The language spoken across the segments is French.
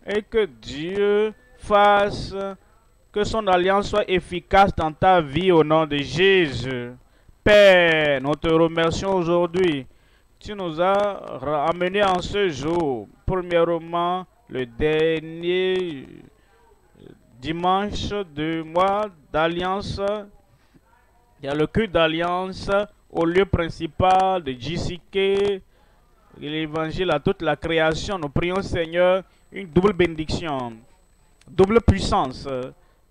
et que Dieu fasse que son alliance soit efficace dans ta vie au nom de Jésus. Père, nous te remercions aujourd'hui. Tu nous as amenés en ce jour, premièrement, le dernier dimanche du mois d'alliance. Il y a le culte d'alliance au lieu principal de JCK, l'évangile à toute la création. Nous prions, Seigneur, une double bénédiction, double puissance,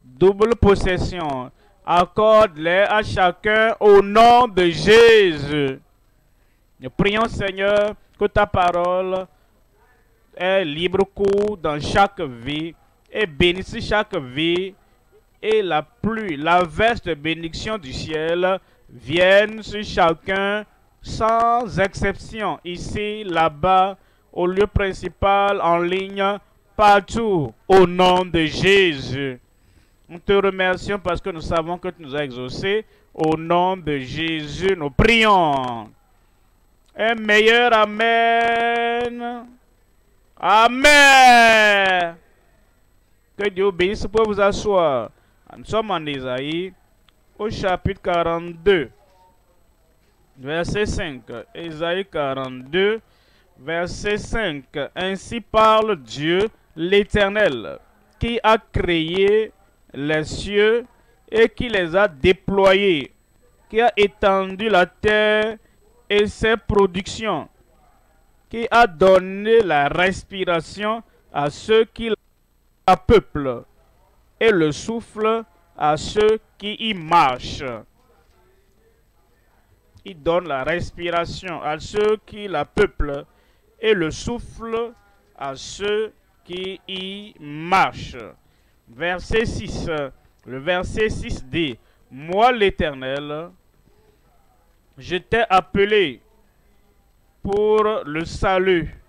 double possession. Accorde-les à chacun au nom de Jésus. Nous prions, Seigneur, que ta parole ait libre cours dans chaque vie et bénisse chaque vie, et la pluie, la verse de bénédiction du ciel vienne sur chacun sans exception, ici, là-bas, au lieu principal, en ligne, partout, au nom de Jésus. Nous te remercions parce que nous savons que tu nous as exaucés. Au nom de Jésus, nous prions. Un meilleur Amen. Amen. Que Dieu vous bénisse. Vous pouvez vous asseoir. Nous sommes en Ésaïe, au chapitre 42, verset 5. Ésaïe 42, verset 5. Ainsi parle Dieu l'Éternel, qui a créé les cieux et qui les a déployés, qui a étendu la terre et ses productions, qui a donné la respiration à ceux qui la peuplent et le souffle à ceux qui y marchent. Il donne la respiration à ceux qui la peuplent et le souffle à ceux qui y marchent. Verset 6. Le verset 6 dit: Moi l'Éternel, je t'ai appelé pour le salut,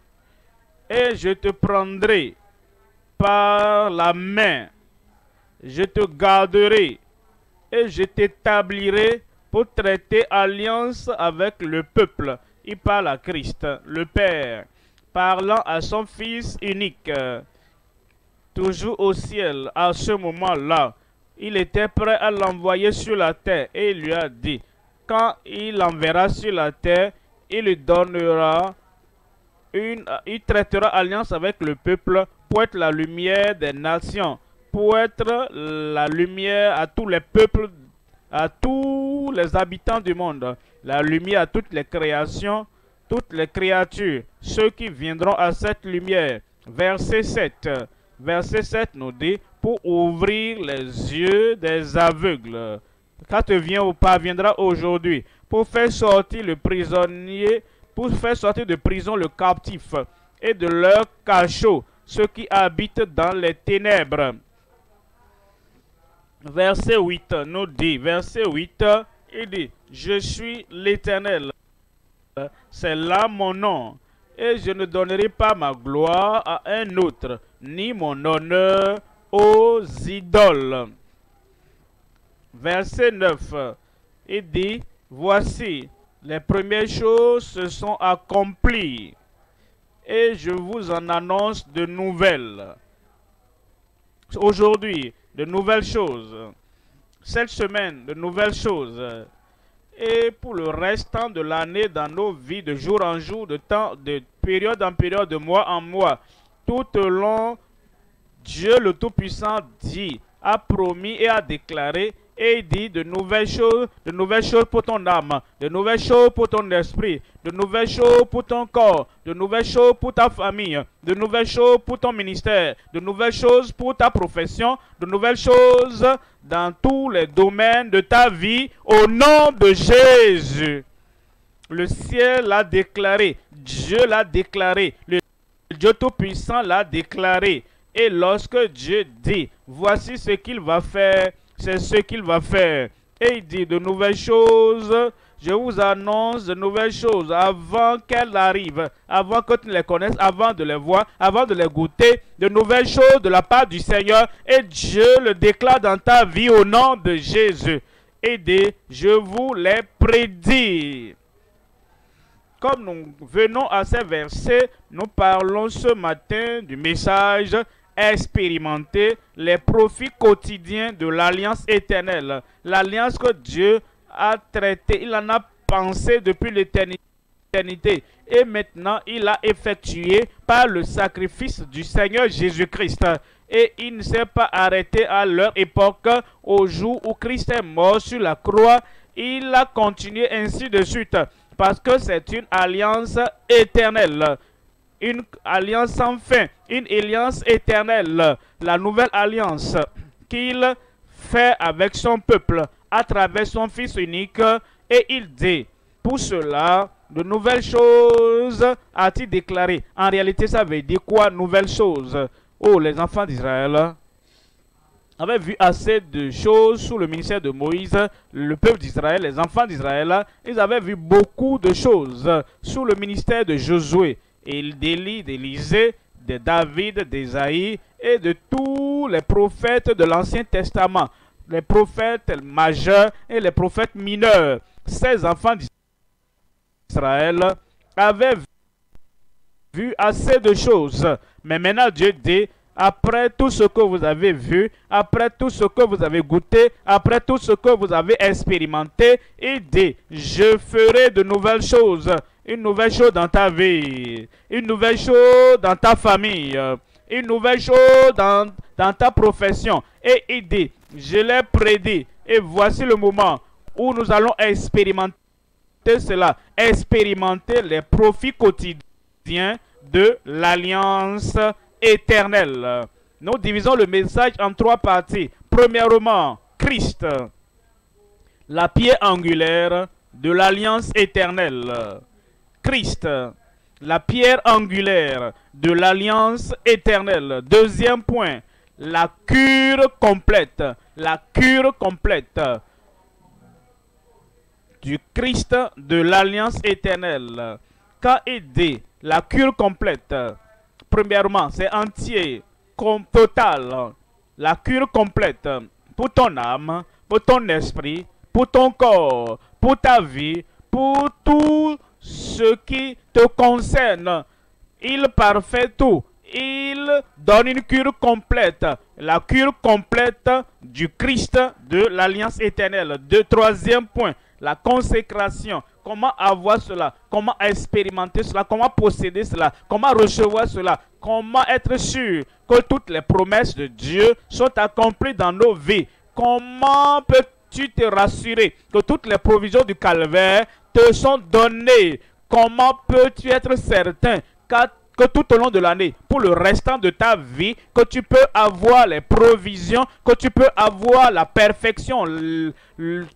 et je te prendrai par la main. Je te garderai et je t'établirai pour traiter alliance avec le peuple. Il parle à Christ, le Père, parlant à son Fils unique. Toujours au ciel, à ce moment-là, il était prêt à l'envoyer sur la terre et il lui a dit, quand il l'enverra sur la terre, il lui donnera il traitera alliance avec le peuple pour être la lumière des nations, pour être la lumière à tous les peuples, à tous les habitants du monde, la lumière à toutes les créations, toutes les créatures, ceux qui viendront à cette lumière. Verset 7. Verset 7 nous dit, pour ouvrir les yeux des aveugles. Quand parviendra aujourd'hui, pour faire sortir le prisonnier, pour faire sortir de prison le captif et de leur cachot, ceux qui habitent dans les ténèbres. Verset 8 nous dit, verset 8, il dit, je suis l'Éternel, c'est là mon nom, et je ne donnerai pas ma gloire à un autre, ni mon honneur aux idoles. Verset 9, il dit, voici, les premières choses se sont accomplies, et je vous en annonce de nouvelles. Aujourd'hui, de nouvelles choses. Cette semaine, de nouvelles choses. Et pour le restant de l'année, dans nos vies, de jour en jour, de période en période, de mois en mois, tout au long, Dieu le Tout-Puissant dit, a promis et a déclaré, et il dit de nouvelles choses pour ton âme, de nouvelles choses pour ton esprit, de nouvelles choses pour ton corps, de nouvelles choses pour ta famille, de nouvelles choses pour ton ministère, de nouvelles choses pour ta profession, de nouvelles choses dans tous les domaines de ta vie, au nom de Jésus. Le ciel l'a déclaré, Dieu l'a déclaré, le Dieu Tout-Puissant l'a déclaré. Et lorsque Dieu dit, voici ce qu'il va faire, c'est ce qu'il va faire. Et il dit de nouvelles choses, je vous annonce de nouvelles choses avant qu'elles arrivent, avant que tu les connaisses, avant de les voir, avant de les goûter, de nouvelles choses de la part du Seigneur. Et Dieu le déclare dans ta vie au nom de Jésus. Et dit, je vous les prédis. comme nous venons à ces versets, nous parlons ce matin du message expérimenter les profits quotidiens de l'alliance éternelle. L'alliance que Dieu a traitée, il en a pensé depuis l'éternité. Et maintenant, il a effectué par le sacrifice du Seigneur Jésus-Christ. Et il ne s'est pas arrêté à leur époque, au jour où Christ est mort sur la croix. Il a continué ainsi de suite, parce que c'est une alliance éternelle. Une alliance sans fin, une alliance éternelle, la nouvelle alliance qu'il fait avec son peuple à travers son Fils unique. Et il dit, pour cela, de nouvelles choses a-t-il déclaré. En réalité, ça veut dire quoi, nouvelles choses? Oh, les enfants d'Israël avaient vu assez de choses sous le ministère de Moïse. Le peuple d'Israël, les enfants d'Israël, ils avaient vu beaucoup de choses sous le ministère de Josué, et d'Élie, d'Élisée, de David, d'Ésaïe et de tous les prophètes de l'Ancien Testament, les prophètes majeurs et les prophètes mineurs. Ces enfants d'Israël avaient vu assez de choses. Mais maintenant Dieu dit, après tout ce que vous avez vu, après tout ce que vous avez goûté, après tout ce que vous avez expérimenté, il dit, je ferai de nouvelles choses. Une nouvelle chose dans ta vie, une nouvelle chose dans ta famille, une nouvelle chose dans ta profession. Et il dit, je l'ai prédit, et voici le moment où nous allons expérimenter cela, expérimenter les profits quotidiens de l'alliance éternelle. Nous divisons le message en trois parties. Premièrement, Christ, la pierre angulaire de l'alliance éternelle. Christ, la pierre angulaire de l'alliance éternelle. Deuxième point, la cure complète. La cure complète du Christ de l'alliance éternelle. Quand il dit la cure complète, premièrement, c'est entier, total. La cure complète pour ton âme, pour ton esprit, pour ton corps, pour ta vie, pour tout ce qui te concerne. Il parfait tout. Il donne une cure complète. La cure complète du Christ de l'alliance éternelle. Troisième point, la consécration. Comment avoir cela? Comment expérimenter cela? Comment posséder cela? Comment recevoir cela? Comment être sûr que toutes les promesses de Dieu sont accomplies dans nos vies? Comment peux-tu te rassurer que toutes les provisions du calvaire te sont données? Comment peux-tu être certain que tout au long de l'année, pour le restant de ta vie, que tu peux avoir les provisions, que tu peux avoir la perfection,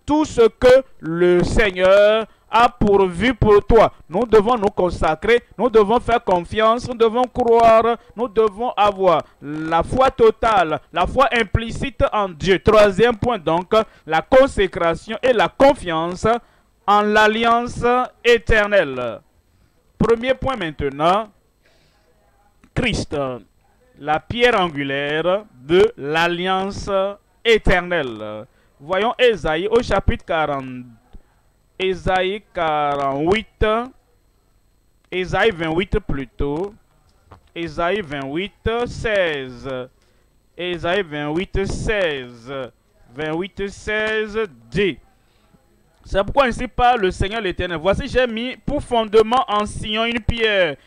tout ce que le Seigneur a pourvu pour toi. Nous devons nous consacrer, nous devons faire confiance, nous devons croire, nous devons avoir la foi totale, la foi implicite en Dieu. Troisième point donc, la consécration et la confiance en l'alliance éternelle. Premier point maintenant, Christ, la pierre angulaire de l'alliance éternelle. Voyons Ésaïe au chapitre 40. Ésaïe 48. Ésaïe 28 plutôt. Ésaïe 28, 16. Ésaïe 28, 16. 28, 16 dit. C'est pourquoi ainsi parle le Seigneur l'Éternel. Voici, j'ai mis pour fondement en Sion une pierre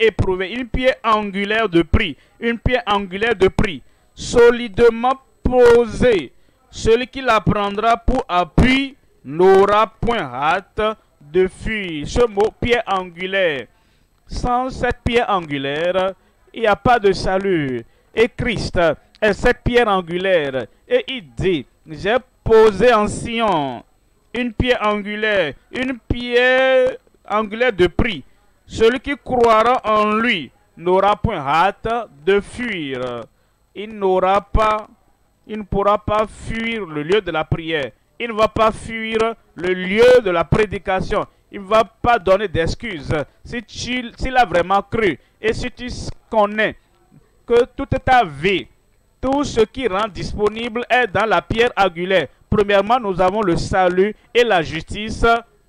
éprouvée, une pierre angulaire de prix, une pierre angulaire de prix, solidement posée. Celui qui la prendra pour appui n'aura point hâte de fuir. Ce mot pierre angulaire, sans cette pierre angulaire, il n'y a pas de salut. Et Christ est cette pierre angulaire. Et il dit, j'ai posé en Sion une pierre angulaire de prix. Celui qui croira en lui n'aura point hâte de fuir. Il ne pourra pas fuir le lieu de la prière. Il ne va pas fuir le lieu de la prédication. Il ne va pas donner d'excuses. S'il a vraiment cru et si tu connais que toute ta vie, tout ce qui rend disponible est dans la pierre angulaire. Premièrement, nous avons le salut et la justice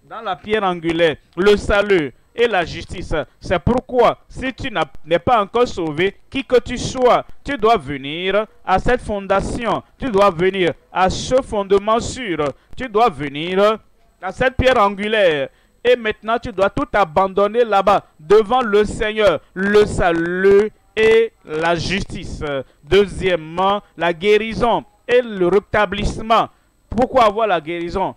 dans la pierre angulaire. Le salut, et la justice. C'est pourquoi, si tu n'es pas encore sauvé, qui que tu sois, tu dois venir à cette fondation, tu dois venir à ce fondement sûr, tu dois venir à cette pierre angulaire. Et maintenant, tu dois tout abandonner là-bas, devant le Seigneur, le salut et la justice. Deuxièmement, la guérison et le rétablissement. Pourquoi avoir la guérison?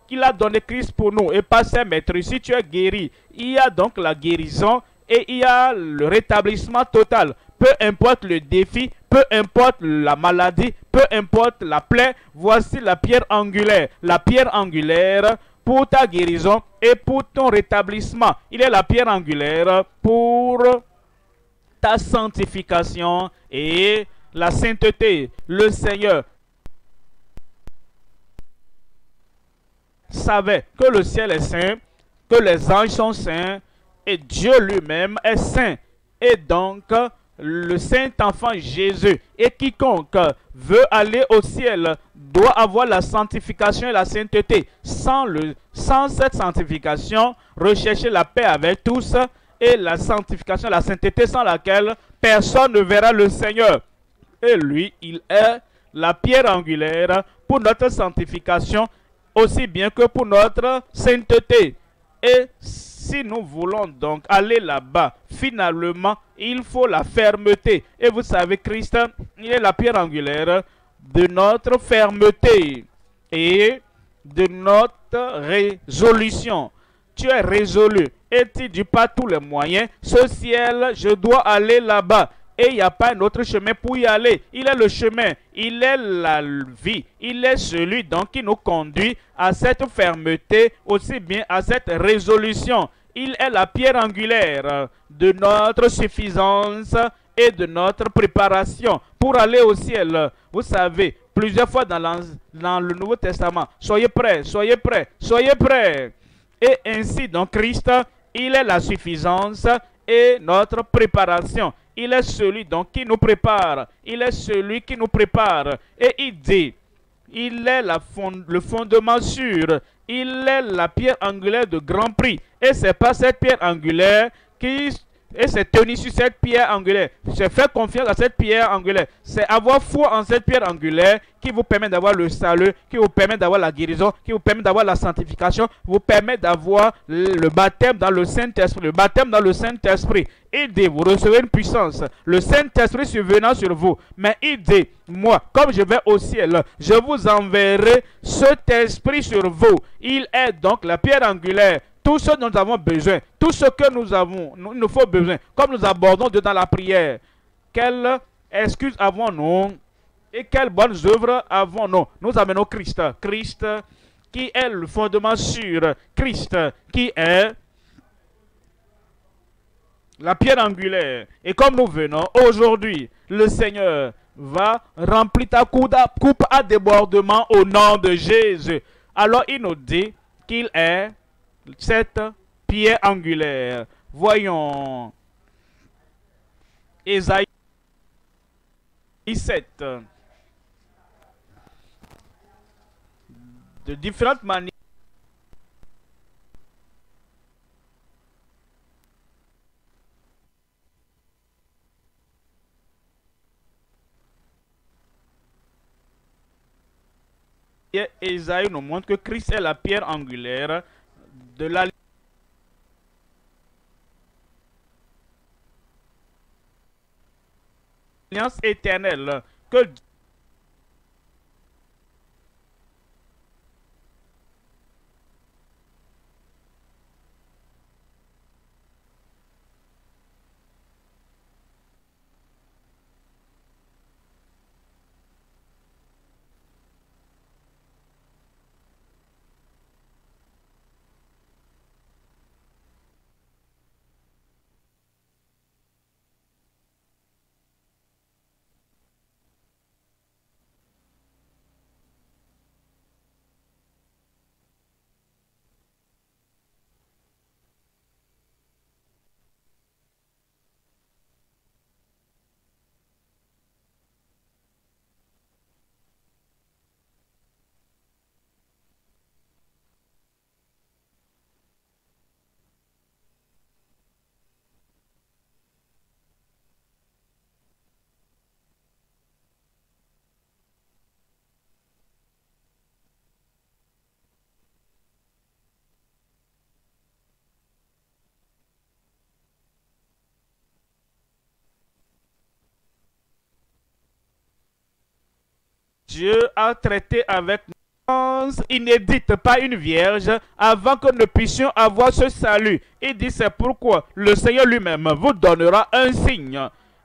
Il a donné Christ pour nous et pas ses maîtres. Si tu es guéri, il y a donc la guérison et il y a le rétablissement total. Peu importe le défi, peu importe la maladie, peu importe la plaie, voici la pierre angulaire. La pierre angulaire pour ta guérison et pour ton rétablissement. Il est la pierre angulaire pour ta sanctification et la sainteté. Le Seigneur savait que le ciel est saint, que les anges sont saints et Dieu lui-même est saint. Et donc, le saint enfant Jésus et quiconque veut aller au ciel doit avoir la sanctification et la sainteté. Sans cette sanctification, rechercher la paix avec tous et la sanctification, la sainteté sans laquelle personne ne verra le Seigneur. Et lui, il est la pierre angulaire pour notre sanctification aussi bien que pour notre sainteté. Et si nous voulons donc aller là-bas, finalement, il faut la fermeté. Et vous savez, Christ, il est la pierre angulaire de notre fermeté et de notre résolution. Tu es résolu et tu dis par tous les moyens, ce ciel, je dois aller là-bas. Et il n'y a pas un autre chemin pour y aller. Il est le chemin, il est la vie. Il est celui donc qui nous conduit à cette fermeté, aussi bien à cette résolution. Il est la pierre angulaire de notre suffisance et de notre préparation pour aller au ciel. Vous savez, plusieurs fois dans le Nouveau Testament, soyez prêts, soyez prêts, soyez prêts. Et ainsi, donc, Christ, il est la suffisance et notre préparation. Il est celui donc qui nous prépare. Il est celui qui nous prépare. Et il dit, il est le fondement sûr. Il est la pierre angulaire de grand prix. Et c'est pas cette pierre angulaire et c'est tenu sur cette pierre angulaire. C'est faire confiance à cette pierre angulaire. C'est avoir foi en cette pierre angulaire qui vous permet d'avoir le salut, qui vous permet d'avoir la guérison, qui vous permet d'avoir la sanctification, vous permet d'avoir le baptême dans le Saint-Esprit. Le baptême dans le Saint-Esprit. Il dit, vous recevez une puissance. Le Saint-Esprit survenant sur vous. Mais il dit, moi, comme je vais au ciel, je vous enverrai cet esprit sur vous. Il est donc la pierre angulaire. Tout ce dont nous avons besoin, tout ce que il nous faut besoin, comme nous abordons Dieu dans la prière. Quelle excuse avons-nous et quelles bonnes œuvres avons-nous? Nous amenons Christ. Christ qui est le fondement sûr. Christ qui est la pierre angulaire. Et comme nous venons aujourd'hui, le Seigneur va remplir ta coupe à débordement au nom de Jésus. Alors il nous dit qu'il est cette pierre angulaire. Voyons Ésaïe 7. De différentes manières. Ésaïe nous montre que Christ est la pierre angulaire de l'alliance éternelle que Dieu a traité avec nous inédite, pas une vierge, avant que nous puissions avoir ce salut. Il dit, c'est pourquoi le Seigneur lui-même vous donnera un signe.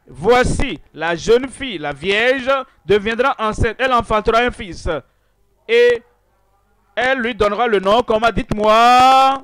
Voici, la jeune fille, la vierge, deviendra enceinte. Elle enfantera un fils. Et elle lui donnera le nom, comment, dites-moi?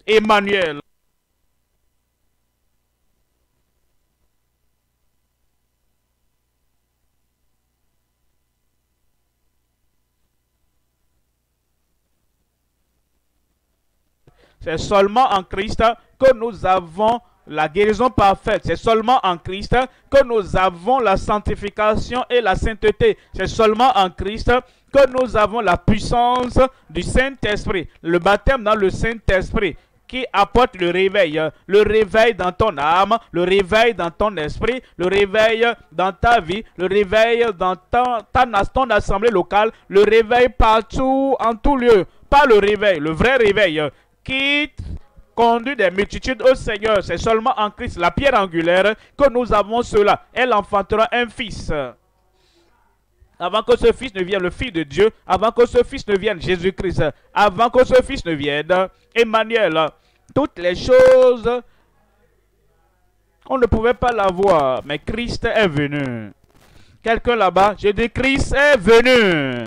Emmanuel. C'est seulement en Christ que nous avons la guérison parfaite. C'est seulement en Christ que nous avons la sanctification et la sainteté. C'est seulement en Christ que nous avons la puissance du Saint-Esprit. Le baptême dans le Saint-Esprit qui apporte le réveil dans ton âme, le réveil dans ton esprit, le réveil dans ta vie, le réveil dans ton assemblée locale, le réveil partout, en tout lieu. Pas le réveil, le vrai réveil qui conduit des multitudes au Seigneur. C'est seulement en Christ, la pierre angulaire, que nous avons cela. Elle enfantera un fils. Avant que ce fils ne vienne, le Fils de Dieu, avant que ce fils ne vienne, Jésus-Christ, avant que ce fils ne vienne, Emmanuel, toutes les choses, on ne pouvait pas l'avoir, mais Christ est venu. Quelqu'un là-bas, je dis Christ est venu.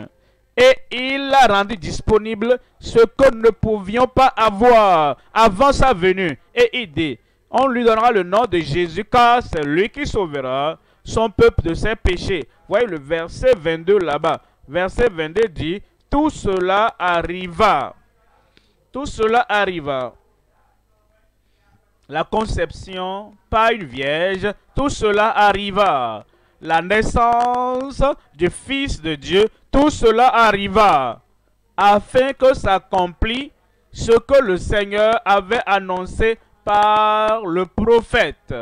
Et il a rendu disponible ce que nous ne pouvions pas avoir avant sa venue. Et il dit, on lui donnera le nom de Jésus, car c'est lui qui sauvera son peuple de ses péchés. Voyez le verset 22 là-bas. Verset 22 dit, tout cela arriva. Tout cela arriva. La conception, pas une vierge, tout cela arriva. La naissance du Fils de Dieu, tout cela arriva, afin que s'accomplisse ce que le Seigneur avait annoncé par le prophète,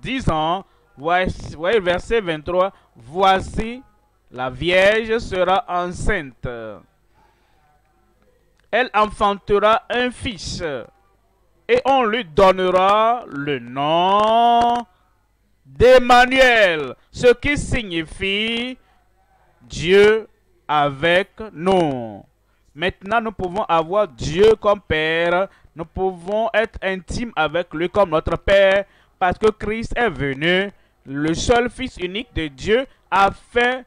disant, voici, voyez verset 23, voici, la Vierge sera enceinte. Elle enfantera un fils, et on lui donnera le nom d'Emmanuel, ce qui signifie Dieu avec nous. Maintenant, nous pouvons avoir Dieu comme Père. Nous pouvons être intimes avec lui comme notre Père, parce que Christ est venu, le seul Fils unique de Dieu, afin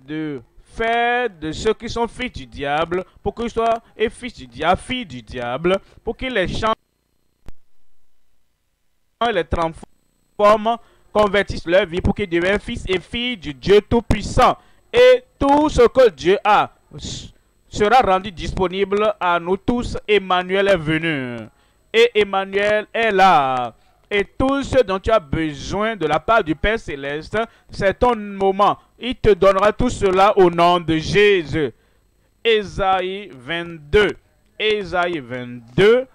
de faire de ceux qui sont fils du diable, pour qu'ils soient fils du diable, filles du diable, pour qu'ils les changent et les transforment, convertissent leur vie pour qu'ils deviennent fils et filles du Dieu Tout-Puissant. Et tout ce que Dieu a sera rendu disponible à nous tous. Emmanuel est venu. Et Emmanuel est là. Et tout ce dont tu as besoin de la part du Père Céleste, c'est ton moment. Il te donnera tout cela au nom de Jésus. Ésaïe 22. Ésaïe 22.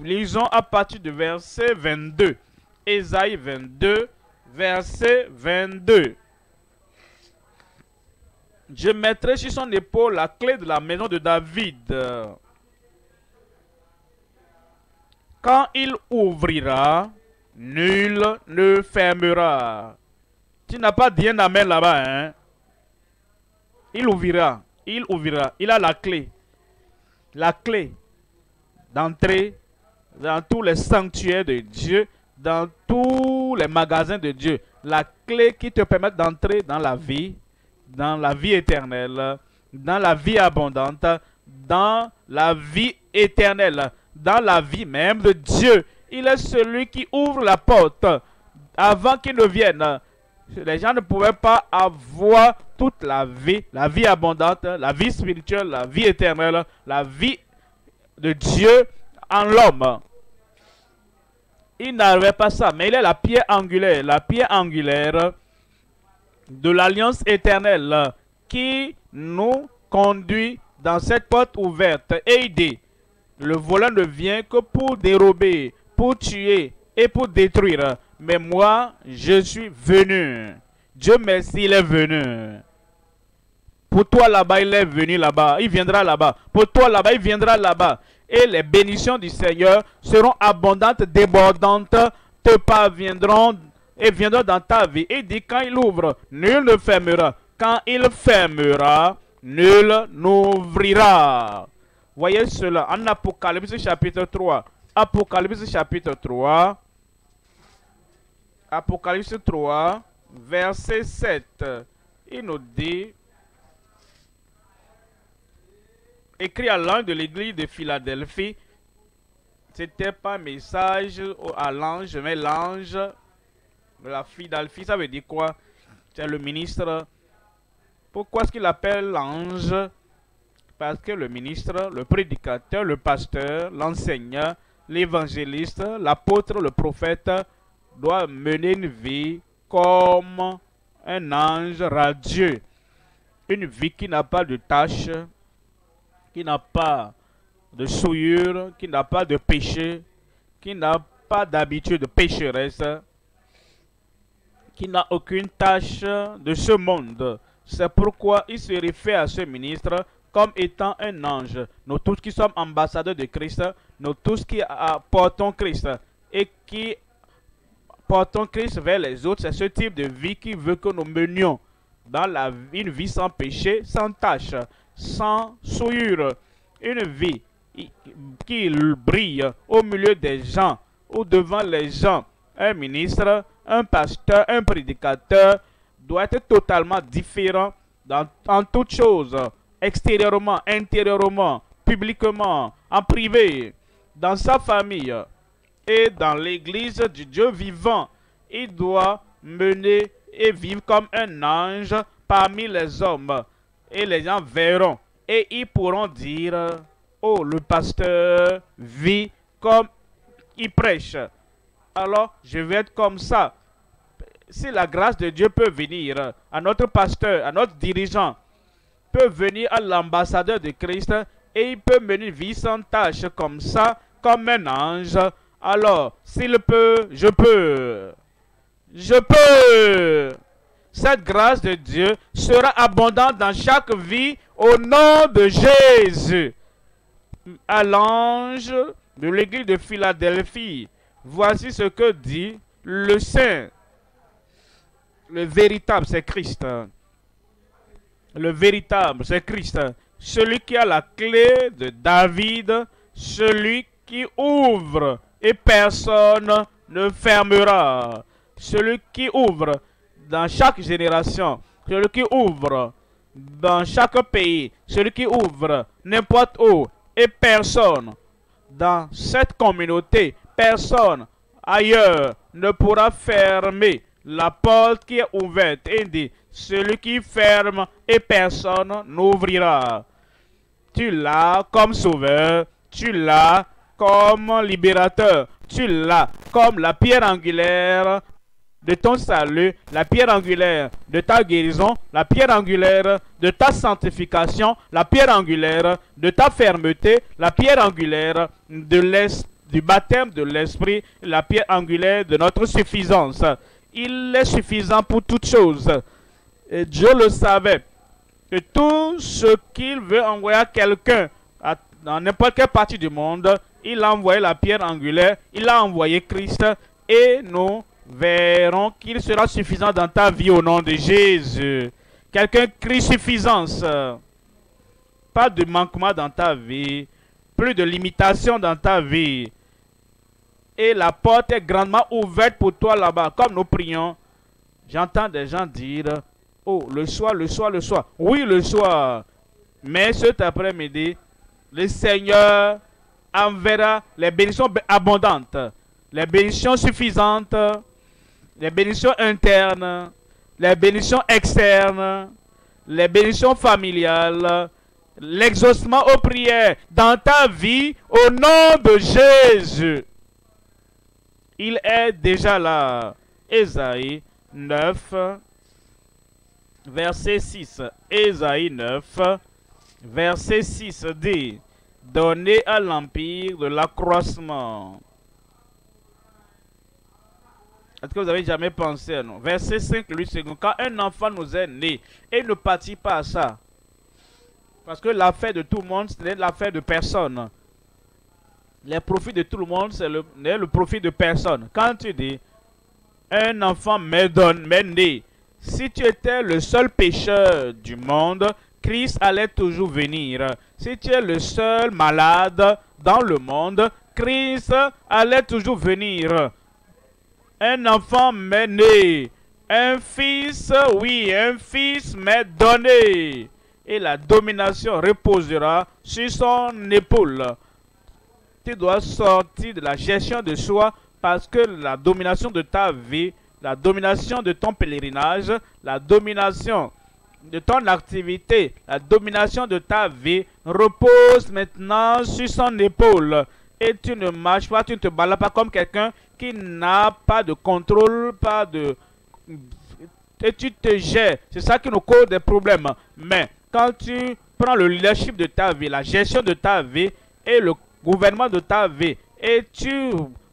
Lisons à partir du verset 22. Ésaïe 22, verset 22. Je mettrai sur son épaule la clé de la maison de David. Quand il ouvrira, nul ne fermera. Tu n'as pas dit un amen là-bas, hein? Il ouvrira, il ouvrira. Il a la clé. La clé d'entrer dans tous les sanctuaires de Dieu, dans tous les magasins de Dieu. La clé qui te permet d'entrer dans la vie éternelle, dans la vie abondante, dans la vie éternelle, dans la vie même de Dieu. Il est celui qui ouvre la porte avant qu'il ne vienne. Les gens ne pouvaient pas avoir toute la vie abondante, la vie spirituelle, la vie éternelle, la vie de Dieu en l'homme. Il n'arrivait pas ça, mais il est la pierre angulaire de l'alliance éternelle qui nous conduit dans cette porte ouverte. Et il dit, Le voleur ne vient que pour dérober, pour tuer et pour détruire. Mais moi, je suis venu. Dieu merci, il est venu. Pour toi là-bas, il est venu là-bas. Il viendra là-bas. Pour toi là-bas, il viendra là-bas. Et les bénédictions du Seigneur seront abondantes, débordantes, te parviendront et viendront dans ta vie. Il dit quand il ouvre, nul ne fermera. Quand il fermera, nul n'ouvrira. Voyez cela en Apocalypse chapitre 3. Apocalypse chapitre 3. Apocalypse 3, verset 7. Il nous dit, écrit à l'ange de l'église de Philadelphie, c'était pas un message à l'ange, mais l'ange de la Philadelphie, ça veut dire quoi? C'est le ministre. Pourquoi est-ce qu'il appelle l'ange? Parce que le ministre, le prédicateur, le pasteur, l'enseignant, l'évangéliste, l'apôtre, le prophète doit mener une vie comme un ange radieux. Une vie qui n'a pas de tâche, qui n'a pas de souillure, qui n'a pas de péché, qui n'a pas d'habitude de pécheresse, qui n'a aucune tâche de ce monde. C'est pourquoi il se réfère à ce ministre comme étant un ange. Nous tous qui sommes ambassadeurs de Christ, nous tous qui portons Christ et qui portons Christ vers les autres, c'est ce type de vie qui veut que nous menions dans une vie sans péché, sans tâche, sans souillure, une vie qui brille au milieu des gens ou devant les gens. Un ministre, un pasteur, un prédicateur doit être totalement différent en toutes choses, extérieurement, intérieurement, publiquement, en privé, dans sa famille et dans l'église du Dieu vivant. Il doit mener et vivre comme un ange parmi les hommes. Et les gens verront et ils pourront dire, oh, le pasteur vit comme il prêche. Alors, je vais être comme ça. Si la grâce de Dieu peut venir à notre pasteur, à notre dirigeant, peut venir à l'ambassadeur de Christ et il peut mener une vie sans tâche comme ça, comme un ange. Alors, s'il peut, je peux. Je peux. Cette grâce de Dieu sera abondante dans chaque vie au nom de Jésus. À l'ange de l'église de Philadelphie, voici ce que dit le Saint. Le véritable, c'est Christ. Le véritable, c'est Christ. Celui qui a la clé de David, celui qui ouvre et personne ne fermera. Celui qui ouvre dans chaque génération, celui qui ouvre dans chaque pays, celui qui ouvre n'importe où et personne dans cette communauté, personne ailleurs ne pourra fermer la porte qui est ouverte. Et dit, celui qui ferme et personne n'ouvrira. Tu l'as comme sauveur, tu l'as comme libérateur, tu l'as comme la pierre angulaire de ton salut, la pierre angulaire de ta guérison, la pierre angulaire de ta sanctification, la pierre angulaire de ta fermeté, la pierre angulaire du baptême de l'esprit, la pierre angulaire de notre suffisance. Il est suffisant pour toutes choses. Et Dieu le savait. Que tout ce qu'il veut envoyer à quelqu'un dans n'importe quelle partie du monde, il a envoyé la pierre angulaire, il a envoyé Christ et nous verrons qu'il sera suffisant dans ta vie au nom de Jésus. Quelqu'un crie suffisance. Pas de manquement dans ta vie, plus de limitation dans ta vie. Et la porte est grandement ouverte pour toi là-bas. Comme nous prions, j'entends des gens dire, oh, le soir, le soir, le soir. Oui, le soir. Mais cet après-midi, le Seigneur enverra les bénédictions abondantes, les bénédictions suffisantes, les bénédictions internes, les bénédictions externes, les bénédictions familiales, l'exaucement aux prières dans ta vie au nom de Jésus. Il est déjà là. Ésaïe 9, verset 6. Ésaïe 9, verset 6 dit, donné à l'empire de l'accroissement. Est-ce que vous avez jamais pensé à nous? Verset 5, lui, second. Quand un enfant nous est né, et ne participe pas à ça. Parce que l'affaire de tout le monde, ce n'est l'affaire de personne. Les profits de tout le monde, c'est le profit de personne. Quand tu dis, un enfant m'est né, si tu étais le seul pécheur du monde, Christ allait toujours venir. Si tu es le seul malade dans le monde, Christ allait toujours venir. Un enfant m'est né. Un fils, oui, un fils m'est donné. Et la domination reposera sur son épaule. Tu dois sortir de la gestion de soi parce que la domination de ta vie, la domination de ton pèlerinage, la domination de ton activité, la domination de ta vie repose maintenant sur son épaule. Et tu ne marches pas, tu ne te balades pas comme quelqu'un qui n'a pas de contrôle, pas de... Et tu te gères. C'est ça qui nous cause des problèmes. Mais quand tu prends le leadership de ta vie, la gestion de ta vie et le gouvernement de ta vie, et tu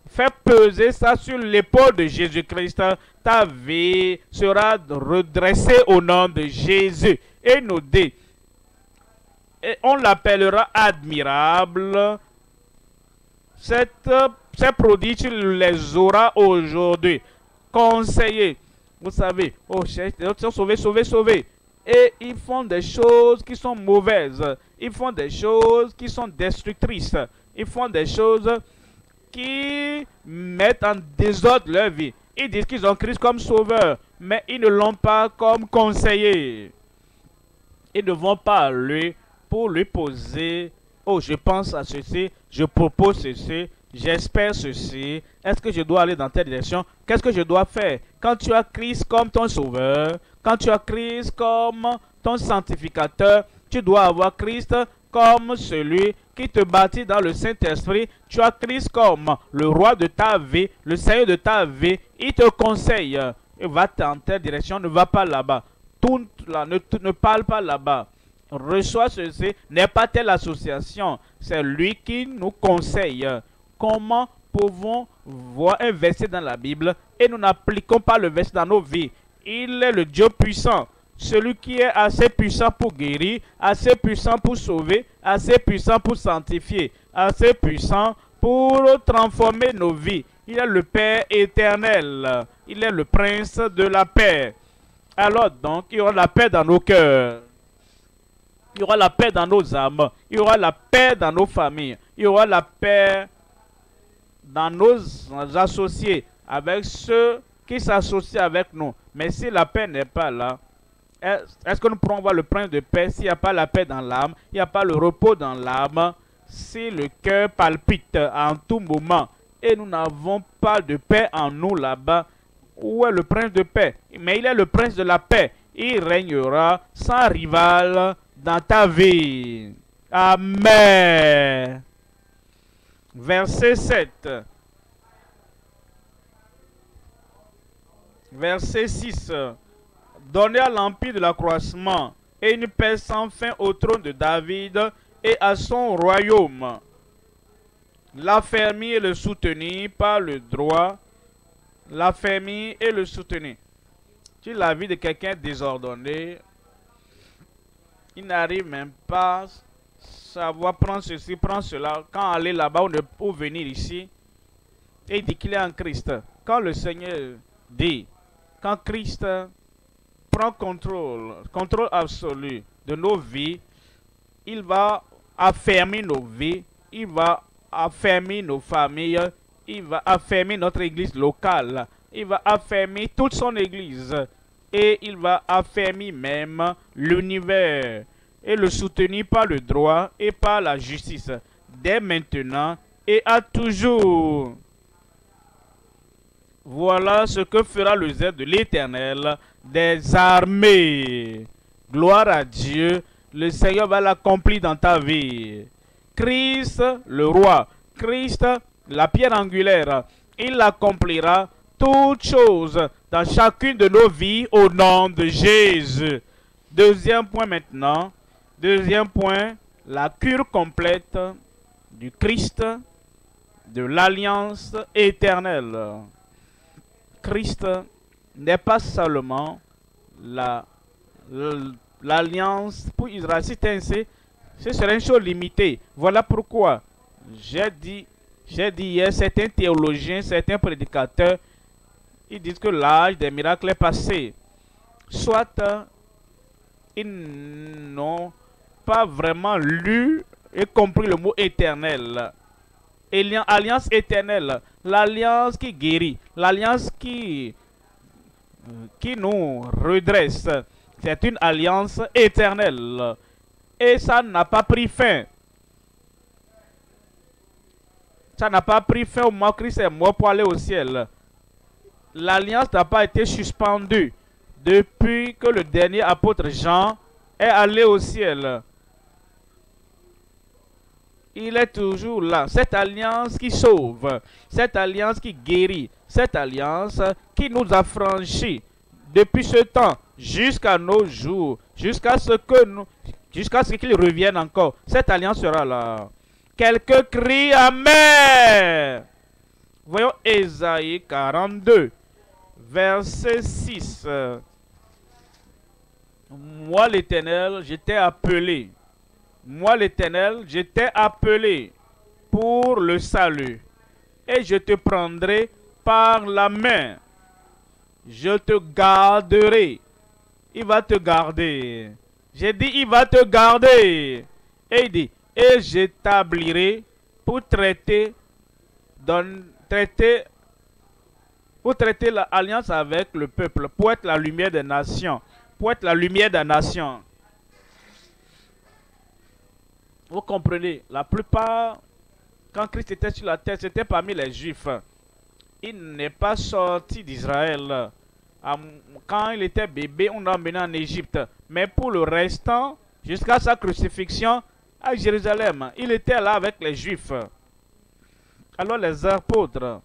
fais peser ça sur l'épaule de Jésus-Christ, ta vie sera redressée au nom de Jésus. Et nous dit, et on l'appellera admirable. Ces prodiges, tu les auras aujourd'hui. Conseiller, vous savez, oh, ils sont sauvés, sauvés, sauvés. Et ils font des choses qui sont mauvaises. Ils font des choses qui sont destructrices. Ils font des choses qui mettent en désordre leur vie. Ils disent qu'ils ont Christ comme sauveur, mais ils ne l'ont pas comme conseiller. Ils ne vont pas à lui pour lui poser, oh, je pense à ceci, je propose ceci, j'espère ceci, est-ce que je dois aller dans telle direction? Qu'est-ce que je dois faire? Quand tu as Christ comme ton sauveur, quand tu as Christ comme ton sanctificateur, tu dois avoir Christ comme celui qui te bâtit dans le Saint-Esprit. Tu as Christ comme le roi de ta vie, le Seigneur de ta vie. Il te conseille. Il va dans telle direction, ne va pas là-bas. Ne parle pas là-bas. Reçois ceci, n'est pas telle association. C'est lui qui nous conseille. Comment pouvons voir un verset dans la Bible et nous n'appliquons pas le verset dans nos vies? Il est le Dieu puissant. Celui qui est assez puissant pour guérir, assez puissant pour sauver, assez puissant pour sanctifier, assez puissant pour transformer nos vies. Il est le Père éternel. Il est le Prince de la paix. Alors donc, il y aura la paix dans nos cœurs. Il y aura la paix dans nos âmes. Il y aura la paix dans nos familles. Il y aura la paix dans nos associés, avec ceux qui s'associent avec nous. Mais si la paix n'est pas là, est-ce que nous pourrons voir le prince de paix s'il n'y a pas la paix dans l'âme, il n'y a pas le repos dans l'âme, si le cœur palpite en tout moment et nous n'avons pas de paix en nous là-bas? Où est le prince de paix? Mais il est le prince de la paix. Il régnera sans rival dans ta vie. Amen. Verset 7. Verset 6. Donnez à l'empire de l'accroissement et une paix sans fin au trône de David et à son royaume. L'affermir et le soutenir par le droit. L'affermir et le soutenir. Tu la vie de quelqu'un désordonné. Il n'arrive même pas à savoir prendre ceci, prendre cela. Quand aller là-bas ou venir ici. Et il dit qu'il est en Christ. Quand le Seigneur dit, quand Christ prend contrôle absolu de nos vies, il va affermir nos vies, il va affermir nos familles, il va affermir notre église locale, il va affermir toute son église et il va affermir même l'univers et le soutenir par le droit et par la justice, dès maintenant et à toujours. Voilà ce que fera le zèle de l'Éternel des armées. Gloire à Dieu, le Seigneur va l'accomplir dans ta vie. Christ, le roi, Christ, la pierre angulaire, il accomplira toutes choses dans chacune de nos vies au nom de Jésus. Deuxième point maintenant. Deuxième point, la cure complète du Christ, de l'alliance éternelle. Christ n'est pas seulement l'alliance pour Israël. Si c'est ainsi, ce serait une chose limitée. Voilà pourquoi j'ai dit hier, certains théologiens, certains prédicateurs, ils disent que l'âge des miracles est passé. Soit ils n'ont pas vraiment lu et compris le mot éternel. Alliance éternelle, l'alliance qui guérit, l'alliance qui nous redresse. C'est une alliance éternelle. Et ça n'a pas pris fin. Ça n'a pas pris fin au moment où Christ est mort pour aller au ciel. L'alliance n'a pas été suspendue depuis que le dernier apôtre Jean est allé au ciel. Il est toujours là. Cette alliance qui sauve, cette alliance qui guérit, cette alliance qui nous a franchis depuis ce temps jusqu'à nos jours, jusqu'à ce qu'il revienne encore. Cette alliance sera là. Quelqu'un crie Amen. Voyons Ésaïe 42, verset 6. Moi l'Éternel, je t'ai appelé. Moi l'Éternel, je t'ai appelé pour le salut. Et je te prendrai par la main. Je te garderai. Il va te garder. J'ai dit, il va te garder. Et il dit, et j'établirai pour traiter l'alliance avec le peuple, pour être la lumière des nations. Pour être la lumière des nations. Vous comprenez, la plupart, quand Christ était sur la terre, c'était parmi les Juifs. Il n'est pas sorti d'Israël. Quand il était bébé, on l'a emmené en Égypte. Mais pour le restant, jusqu'à sa crucifixion à Jérusalem, il était là avec les Juifs. Alors les apôtres,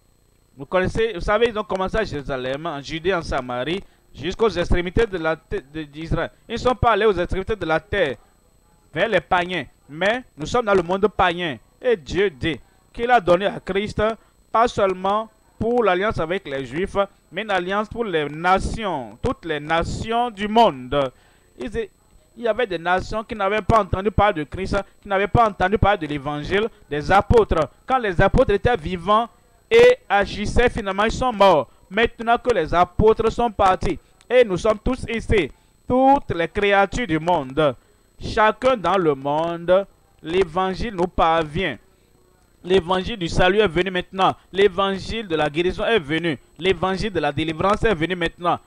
vous connaissez, vous savez, ils ont commencé à Jérusalem, en Judée, en Samarie, jusqu'aux extrémités d'Israël. Ils ne sont pas allés aux extrémités de la terre, vers les païens. Mais nous sommes dans le monde païen. Et Dieu dit qu'il a donné à Christ, pas seulement pour l'alliance avec les Juifs, mais une alliance pour les nations, toutes les nations du monde. Il y avait des nations qui n'avaient pas entendu parler de Christ, qui n'avaient pas entendu parler de l'évangile des apôtres. Quand les apôtres étaient vivants et agissaient, finalement ils sont morts. Maintenant que les apôtres sont partis, et nous sommes tous ici, toutes les créatures du monde, chacun dans le monde, l'évangile nous parvient. L'évangile du salut est venu maintenant. L'évangile de la guérison est venu. L'évangile de la délivrance est venu maintenant.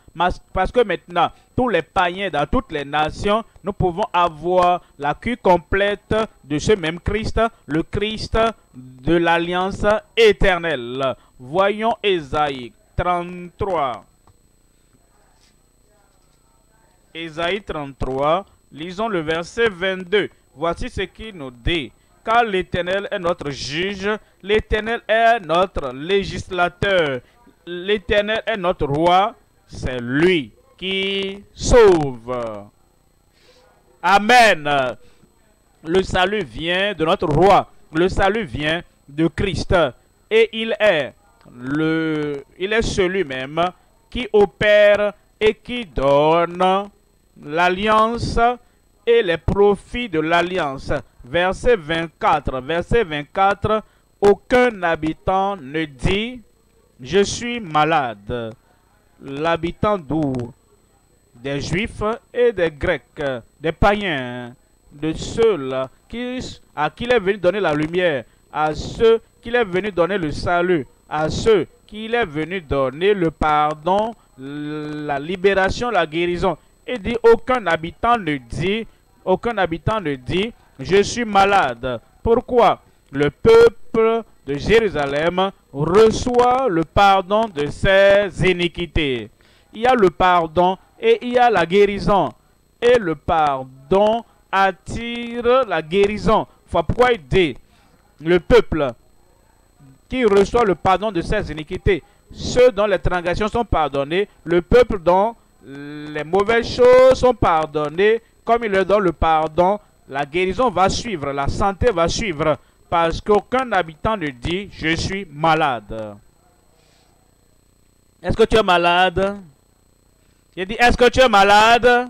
Parce que maintenant, tous les païens dans toutes les nations, nous pouvons avoir la cure complète de ce même Christ, le Christ de l'alliance éternelle. Voyons Ésaïe 33. Ésaïe 33, lisons le verset 22. Voici ce qu'il nous dit. Car l'Éternel est notre juge, l'Éternel est notre législateur, l'Éternel est notre roi, c'est lui qui sauve. Amen. Le salut vient de notre roi, le salut vient de Christ. Et il est celui-même qui opère et qui donne l'alliance et les profits de l'alliance. Verset 24, aucun habitant ne dit « Je suis malade ». L'habitant d'où? Des Juifs et des Grecs, des païens, de ceux-là à qui il est venu donner la lumière, à ceux qu'il est venu donner le salut, à ceux qu'il est venu donner le pardon, la libération, la guérison. Il dit aucun habitant ne dit je suis malade. Pourquoi? Le peuple de Jérusalem reçoit le pardon de ses iniquités. Il y a le pardon et il y a la guérison. Et le pardon attire la guérison. Pourquoi il dit le peuple qui reçoit le pardon de ses iniquités, ceux dont les transgressions sont pardonnées, le peuple dont les mauvaises choses sont pardonnées, comme il leur donne le pardon, la guérison va suivre, la santé va suivre. parce qu'aucun habitant ne dit « Je suis malade ». Est-ce que tu es malade? J'ai dit « Est-ce que tu es malade ?»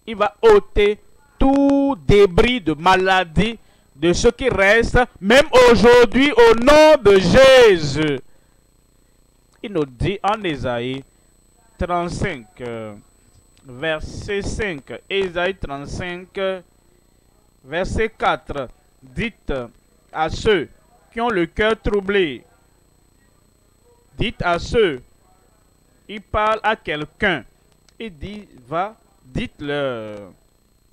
Il va ôter tout débris de maladie de ce qui reste, même aujourd'hui, au nom de Jésus. Il nous dit en Ésaïe 35, verset 5, Ésaïe 35, verset 4, dites à ceux qui ont le cœur troublé, dites à ceux, il parle à quelqu'un, il dit, va, dites-leur,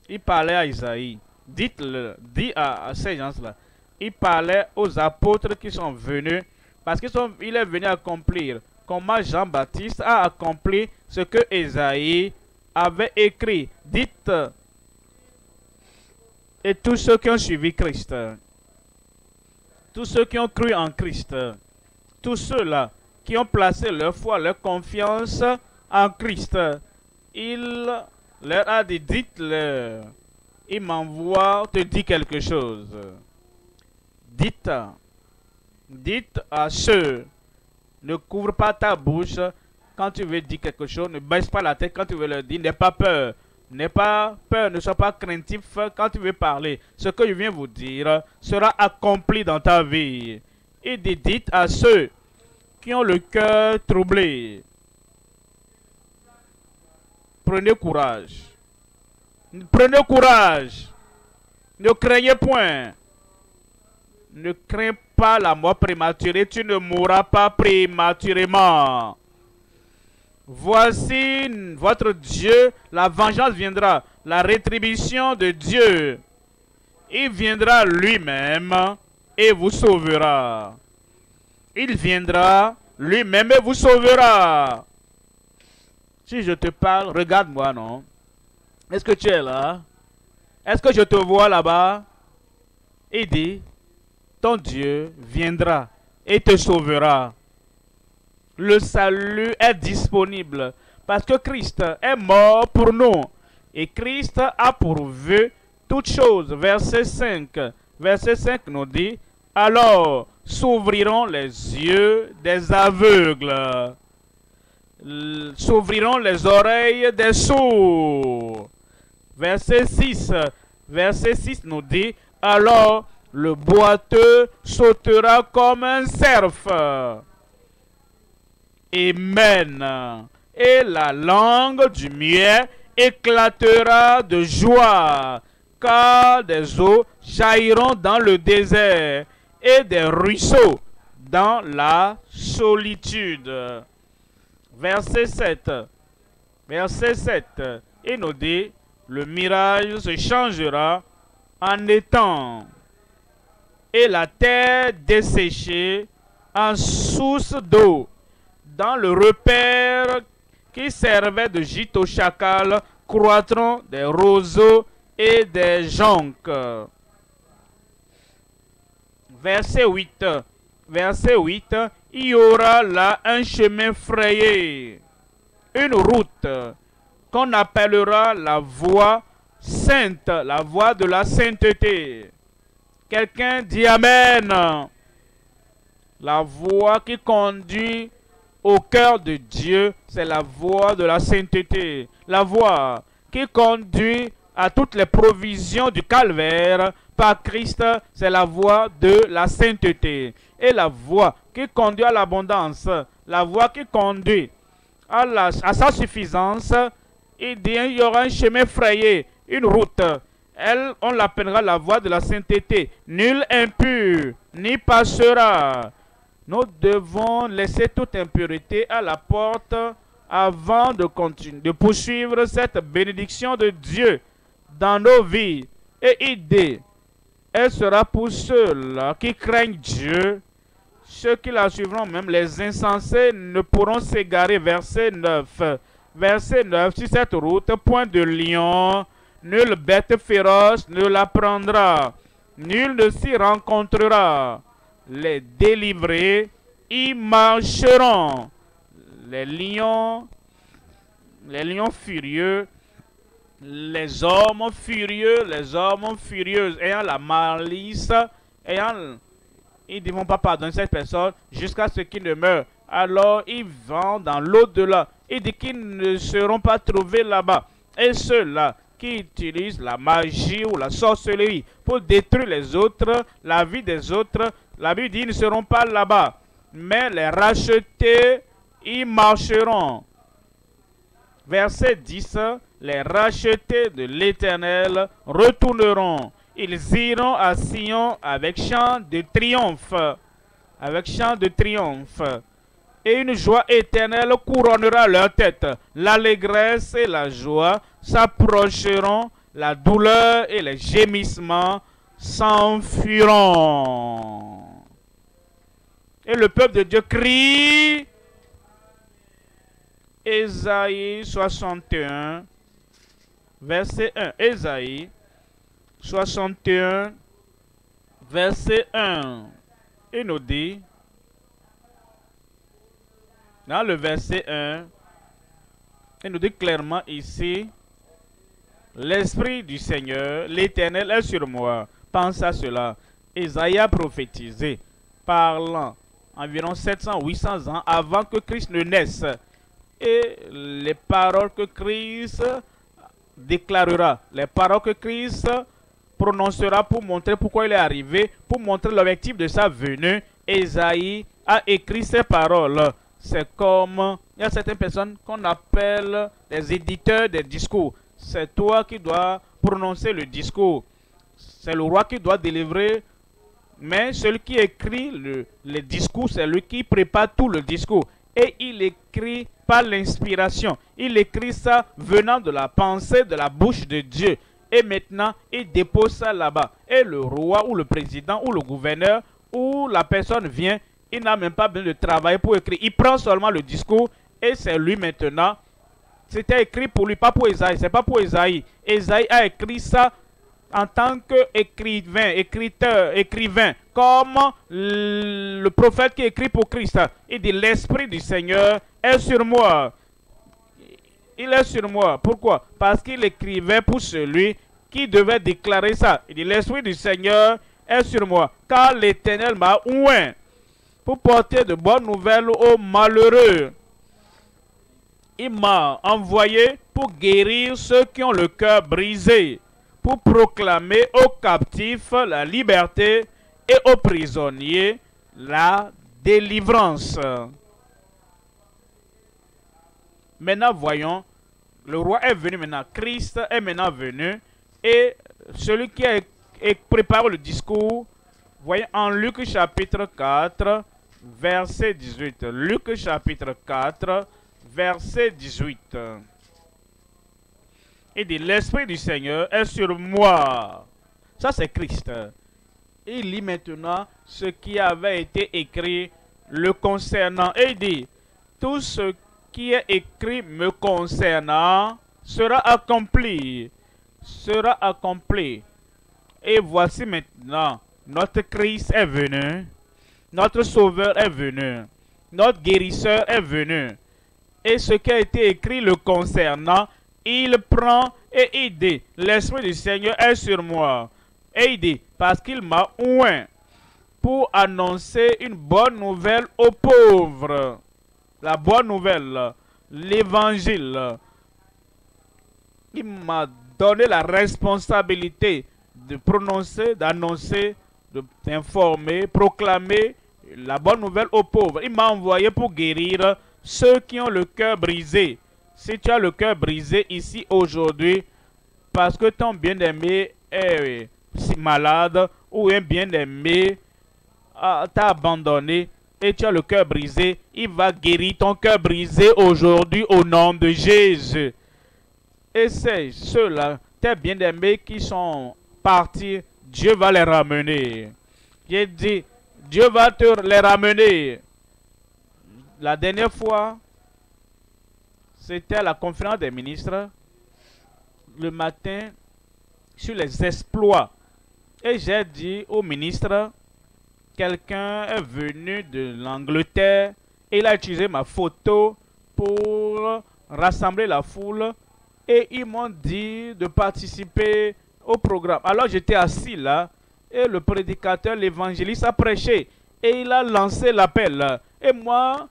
il parlait à Isaïe, dites-le, dit à ces gens-là, il parlait aux apôtres qui sont venus, parce qu'il est venu accomplir, comment Jean-Baptiste a accompli ce que Isaïe avait écrit. Dites, et tous ceux qui ont suivi Christ, tous ceux qui ont cru en Christ, tous ceux-là qui ont placé leur foi, leur confiance en Christ, il leur a dit, dites-leur, il m'envoie te dire quelque chose. Dites à ceux, ne couvre pas ta bouche quand tu veux dire quelque chose, ne baisse pas la tête quand tu veux leur dire, n'aie pas peur. N'aie pas peur, ne sois pas craintif quand tu veux parler. Ce que je viens vous dire sera accompli dans ta vie. Et dites à ceux qui ont le cœur troublé, prenez courage. Prenez courage. Ne craignez point. Ne crains pas la mort prématurée, tu ne mourras pas prématurément. Voici votre Dieu, la vengeance viendra, la rétribution de Dieu. Il viendra lui-même et vous sauvera. Il viendra lui-même et vous sauvera. Si je te parle, regarde-moi, non? Est-ce que tu es là? Est-ce que je te vois là-bas? Il dit, ton Dieu viendra et te sauvera. Le salut est disponible parce que Christ est mort pour nous. Et Christ a pourvu toutes choses. Verset 5. Verset 5 nous dit, alors s'ouvriront les yeux des aveugles. S'ouvriront les oreilles des sourds. Verset 6. Verset 6 nous dit, alors le boiteux sautera comme un cerf. Amen. Et la langue du muet éclatera de joie, car des eaux jailliront dans le désert et des ruisseaux dans la solitude. Verset 7. Verset 7. Il nous dit, le mirage se changera en étang et la terre desséchée en source d'eau. Dans le repère qui servait de gîte au chacal, croîtront des roseaux et des joncs. Verset 8. Verset 8. Il y aura là un chemin frayé, une route qu'on appellera la voie sainte, la voie de la sainteté. Quelqu'un dit Amen. La voie qui conduit au cœur de Dieu, c'est la voie de la sainteté. La voie qui conduit à toutes les provisions du calvaire par Christ, c'est la voie de la sainteté. Et la voie qui conduit à l'abondance, la voie qui conduit à sa suffisance, il dit il y aura un chemin frayé, une route. On l'appellera la voie de la sainteté. Nul impur n'y passera. Nous devons laisser toute impureté à la porte avant de continuer, de poursuivre cette bénédiction de Dieu dans nos vies. Et il dit, elle sera pour ceux-là qui craignent Dieu. Ceux qui la suivront, même les insensés, ne pourront s'égarer. Verset 9. Verset 9. Sur cette route, point de lion, nulle bête féroce ne la prendra. Nul ne s'y rencontrera. Les délivrés y marcheront. Les lions furieux les hommes furieux, les hommes furieuses, ayant la malice, ils ne vont pas pardonner cette personne jusqu'à ce qu'il ne meure. Alors ils vont dans l'au-delà. Il dit qu'ils ne seront pas trouvés là-bas. Et ceux-là qui utilisent la magie ou la sorcellerie pour détruire les autres, la vie des autres, la Bible dit qu'ils ne seront pas là-bas. Mais les rachetés, ils marcheront. Verset 10, les rachetés de l'Éternel retourneront. Ils iront à Sion avec chant de triomphe. Avec chant de triomphe. Et une joie éternelle couronnera leur tête. L'allégresse et la joie s'approcheront. La douleur et les gémissements s'enfuiront. Et le peuple de Dieu crie. Ésaïe 61, verset 1. Ésaïe 61, verset 1. Il nous dit, dans le verset 1, il nous dit clairement ici, l'Esprit du Seigneur, l'Éternel est sur moi. Pense à cela. Ésaïe a prophétisé, parlant environ 700-800 ans avant que Christ ne naisse. Et les paroles que Christ déclarera, les paroles que Christ prononcera pour montrer pourquoi il est arrivé, pour montrer l'objectif de sa venue, Ésaïe a écrit ces paroles. C'est comme, il y a certaines personnes qu'on appelle des éditeurs des discours. C'est toi qui dois prononcer le discours. C'est le roi qui doit délivrer. Mais celui qui écrit le discours, c'est lui qui prépare tout le discours. Et il écrit par l'inspiration. Il écrit ça venant de la pensée, de la bouche de Dieu. Et maintenant, il dépose ça là-bas. Et le roi ou le président ou le gouverneur ou la personne vient, il n'a même pas besoin de travailler pour écrire. Il prend seulement le discours et c'est lui maintenant. C'était écrit pour lui, pas pour Ésaïe. C'est pas pour Ésaïe. Ésaïe a écrit ça en tant qu'écrivain, écrivain, comme le prophète qui écrit pour Christ. Il dit, l'Esprit du Seigneur est sur moi. Il est sur moi. Pourquoi? Parce qu'il écrivait pour celui qui devait déclarer ça. Il dit, l'Esprit du Seigneur est sur moi, car l'Éternel m'a oint pour porter de bonnes nouvelles aux malheureux. Il m'a envoyé pour guérir ceux qui ont le cœur brisé, pour proclamer aux captifs la liberté et aux prisonniers la délivrance. Maintenant, voyons, le roi est venu maintenant, Christ est maintenant venu, et celui qui a préparé le discours, voyez en Luc chapitre 4, verset 18. Luc chapitre 4, verset 18. Il dit, l'Esprit du Seigneur est sur moi. Ça, c'est Christ. Il lit maintenant ce qui avait été écrit le concernant. Et il dit, tout ce qui est écrit me concernant sera accompli. Sera accompli. Et voici maintenant, notre Christ est venu. Notre Sauveur est venu. Notre guérisseur est venu. Et ce qui a été écrit le concernant, il prend et il dit, l'Esprit du Seigneur est sur moi. Et il dit, parce qu'il m'a oint pour annoncer une bonne nouvelle aux pauvres. La bonne nouvelle, l'évangile. Il m'a donné la responsabilité de prononcer, d'annoncer, d'informer, proclamer la bonne nouvelle aux pauvres. Il m'a envoyé pour guérir ceux qui ont le cœur brisé. Si tu as le cœur brisé ici aujourd'hui, parce que ton bien-aimé est malade, ou un bien-aimé t'a abandonné, et tu as le cœur brisé, il va guérir ton cœur brisé aujourd'hui au nom de Jésus. Et c'est ceux-là, tes bien-aimés qui sont partis, Dieu va les ramener. J'ai dit, Dieu va te les ramener. La dernière fois, c'était à la conférence des ministres, le matin, sur les exploits. Et j'ai dit au ministre, quelqu'un est venu de l'Angleterre et il a utilisé ma photo pour rassembler la foule et ils m'ont dit de participer au programme. Alors j'étais assis là et le prédicateur, l'évangéliste a prêché et il a lancé l'appel. Et moi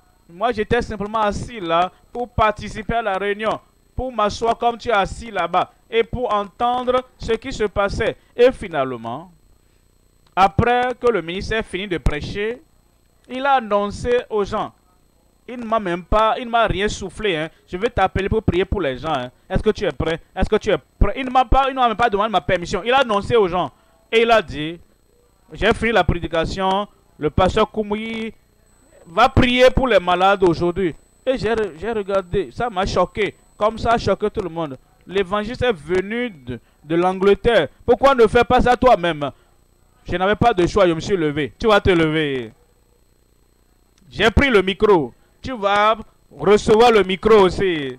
j'étais simplement assis là pour participer à la réunion, pour m'asseoir comme tu es assis là-bas et pour entendre ce qui se passait. Et finalement, après que le ministre ait fini de prêcher, il a annoncé aux gens. Il ne m'a rien soufflé. Hein. Je vais t'appeler pour prier pour les gens. Hein. Est-ce que tu es prêt? Est-ce que tu es prêt? Il ne m'a même pas demandé ma permission. Il a annoncé aux gens. Et il a dit, j'ai fini la prédication. Le pasteur Koumouyi va prier pour les malades aujourd'hui. Et j'ai regardé. Ça m'a choqué. Comme ça a choqué tout le monde. L'évangile est venu de l'Angleterre. Pourquoi ne fais pas ça toi-même? Je n'avais pas de choix. Je me suis levé. Tu vas te lever. J'ai pris le micro. Tu vas recevoir le micro aussi.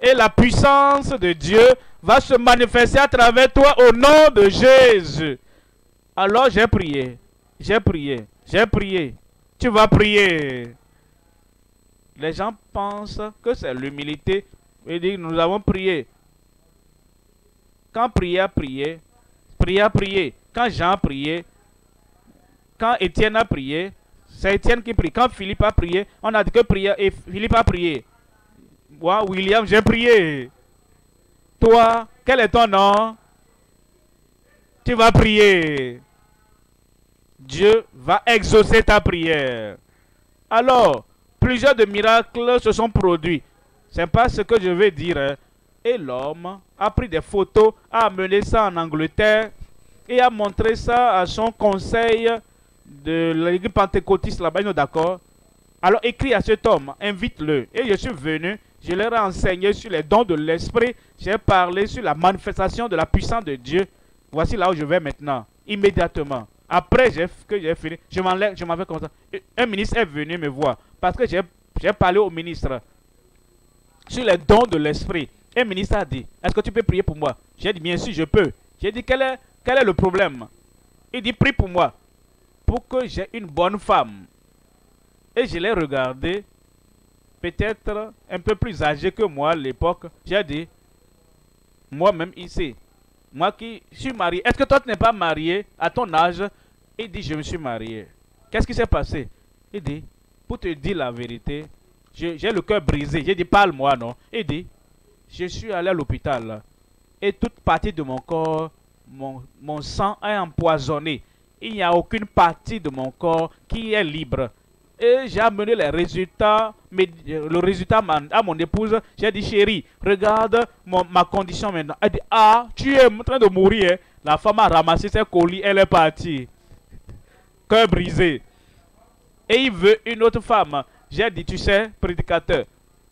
Et la puissance de Dieu va se manifester à travers toi au nom de Jésus. Alors j'ai prié. J'ai prié. J'ai prié. Tu vas prier. Les gens pensent que c'est l'humilité. Ils disent, nous avons prié. Quand prier a prié, prier a prié. Quand Jean a prié, quand Étienne a prié, c'est Étienne qui prie. Quand Philippe a prié, on a dit que prier et Philippe a prié. Moi, William, j'ai prié. Toi, quel est ton nom? Tu vas prier. Dieu va exaucer ta prière. Alors, plusieurs de miracles se sont produits. C'est pas ce que je vais dire. Hein. Et l'homme a pris des photos, a amené ça en Angleterre et a montré ça à son conseil de l'église pentecôtiste là-bas, d'accord. Alors écris à cet homme, invite-le. Et je suis venu, je leur ai enseigné sur les dons de l'esprit, j'ai parlé sur la manifestation de la puissance de Dieu. Voici là où je vais maintenant, immédiatement. Après que j'ai fini, je m'en vais comme ça. Un ministre est venu me voir parce que j'ai parlé au ministre sur les dons de l'esprit. Un ministre a dit, est-ce que tu peux prier pour moi? J'ai dit, bien sûr, je peux. J'ai dit, quel est le problème? Il dit, prie pour moi. Pour que j'ai une bonne femme. Et je l'ai regardé, peut-être un peu plus âgé que moi à l'époque. J'ai dit, moi-même ici, moi qui suis marié, est-ce que toi tu n'es pas marié à ton âge? Il dit, je me suis marié. Qu'est-ce qui s'est passé? Il dit, pour te dire la vérité, j'ai le cœur brisé. J'ai dit, parle-moi, non? Il dit, je suis allé à l'hôpital et toute partie de mon corps, mon sang est empoisonné. Il n'y a aucune partie de mon corps qui est libre. Et j'ai amené les résultats, le résultat à mon épouse. J'ai dit, chérie, regarde ma condition maintenant. Elle dit, ah, tu es en train de mourir. Hein. La femme a ramassé ses colis, elle est partie. Cœur brisé. Et il veut une autre femme. J'ai dit, tu sais, prédicateur,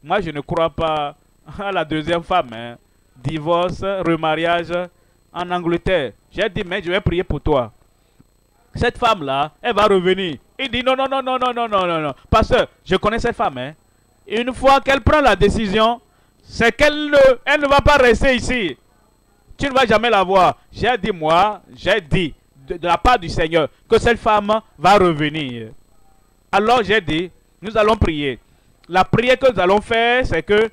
moi je ne crois pas à la deuxième femme. Hein. Divorce, remariage en Angleterre. J'ai dit, mais je vais prier pour toi. Cette femme-là, elle va revenir. Il dit non, non, non, non, non, non, non, non, non. Pasteur, je connais cette femme. Hein. Une fois qu'elle prend la décision, c'est qu'elle ne va pas rester ici. Tu ne vas jamais la voir. J'ai dit, moi, j'ai dit, de la part du Seigneur, que cette femme va revenir. Alors j'ai dit, nous allons prier. La prière que nous allons faire, c'est que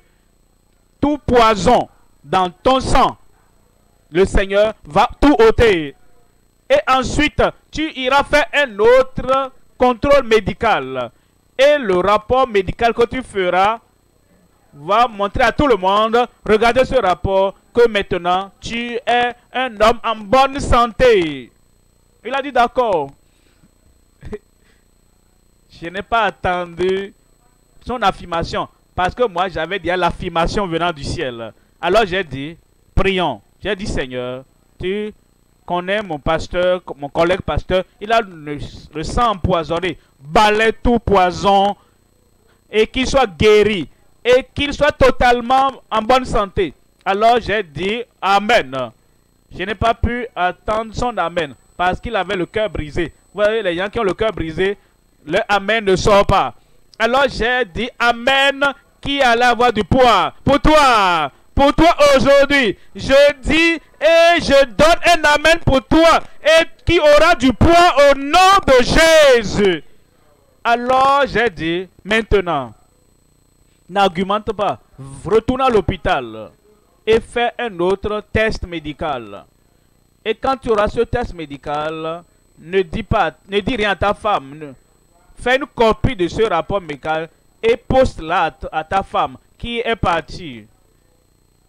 tout poison dans ton sang, le Seigneur va tout ôter. Et ensuite, tu iras faire un autre contrôle médical. Et le rapport médical que tu feras va montrer à tout le monde, regardez ce rapport, que maintenant, tu es un homme en bonne santé. Il a dit d'accord. Je n'ai pas attendu son affirmation, parce que moi, j'avais déjà l'affirmation venant du ciel. Alors j'ai dit, prions. J'ai dit, Seigneur, tu connais mon pasteur, mon collègue pasteur, il a le sang empoisonné. Balaie tout poison et qu'il soit guéri et qu'il soit totalement en bonne santé. Alors j'ai dit Amen. Je n'ai pas pu attendre son Amen parce qu'il avait le cœur brisé. Vous voyez, les gens qui ont le cœur brisé, le Amen ne sort pas. Alors j'ai dit Amen qui allait avoir du poids. Pour toi aujourd'hui, je dis et je donne un amen pour toi et qui aura du poids au nom de Jésus. Alors j'ai dit, maintenant, n'argumente pas, retourne à l'hôpital et fais un autre test médical. Et quand tu auras ce test médical, ne dis rien à ta femme. Fais une copie de ce rapport médical et poste-la à ta femme qui est partie.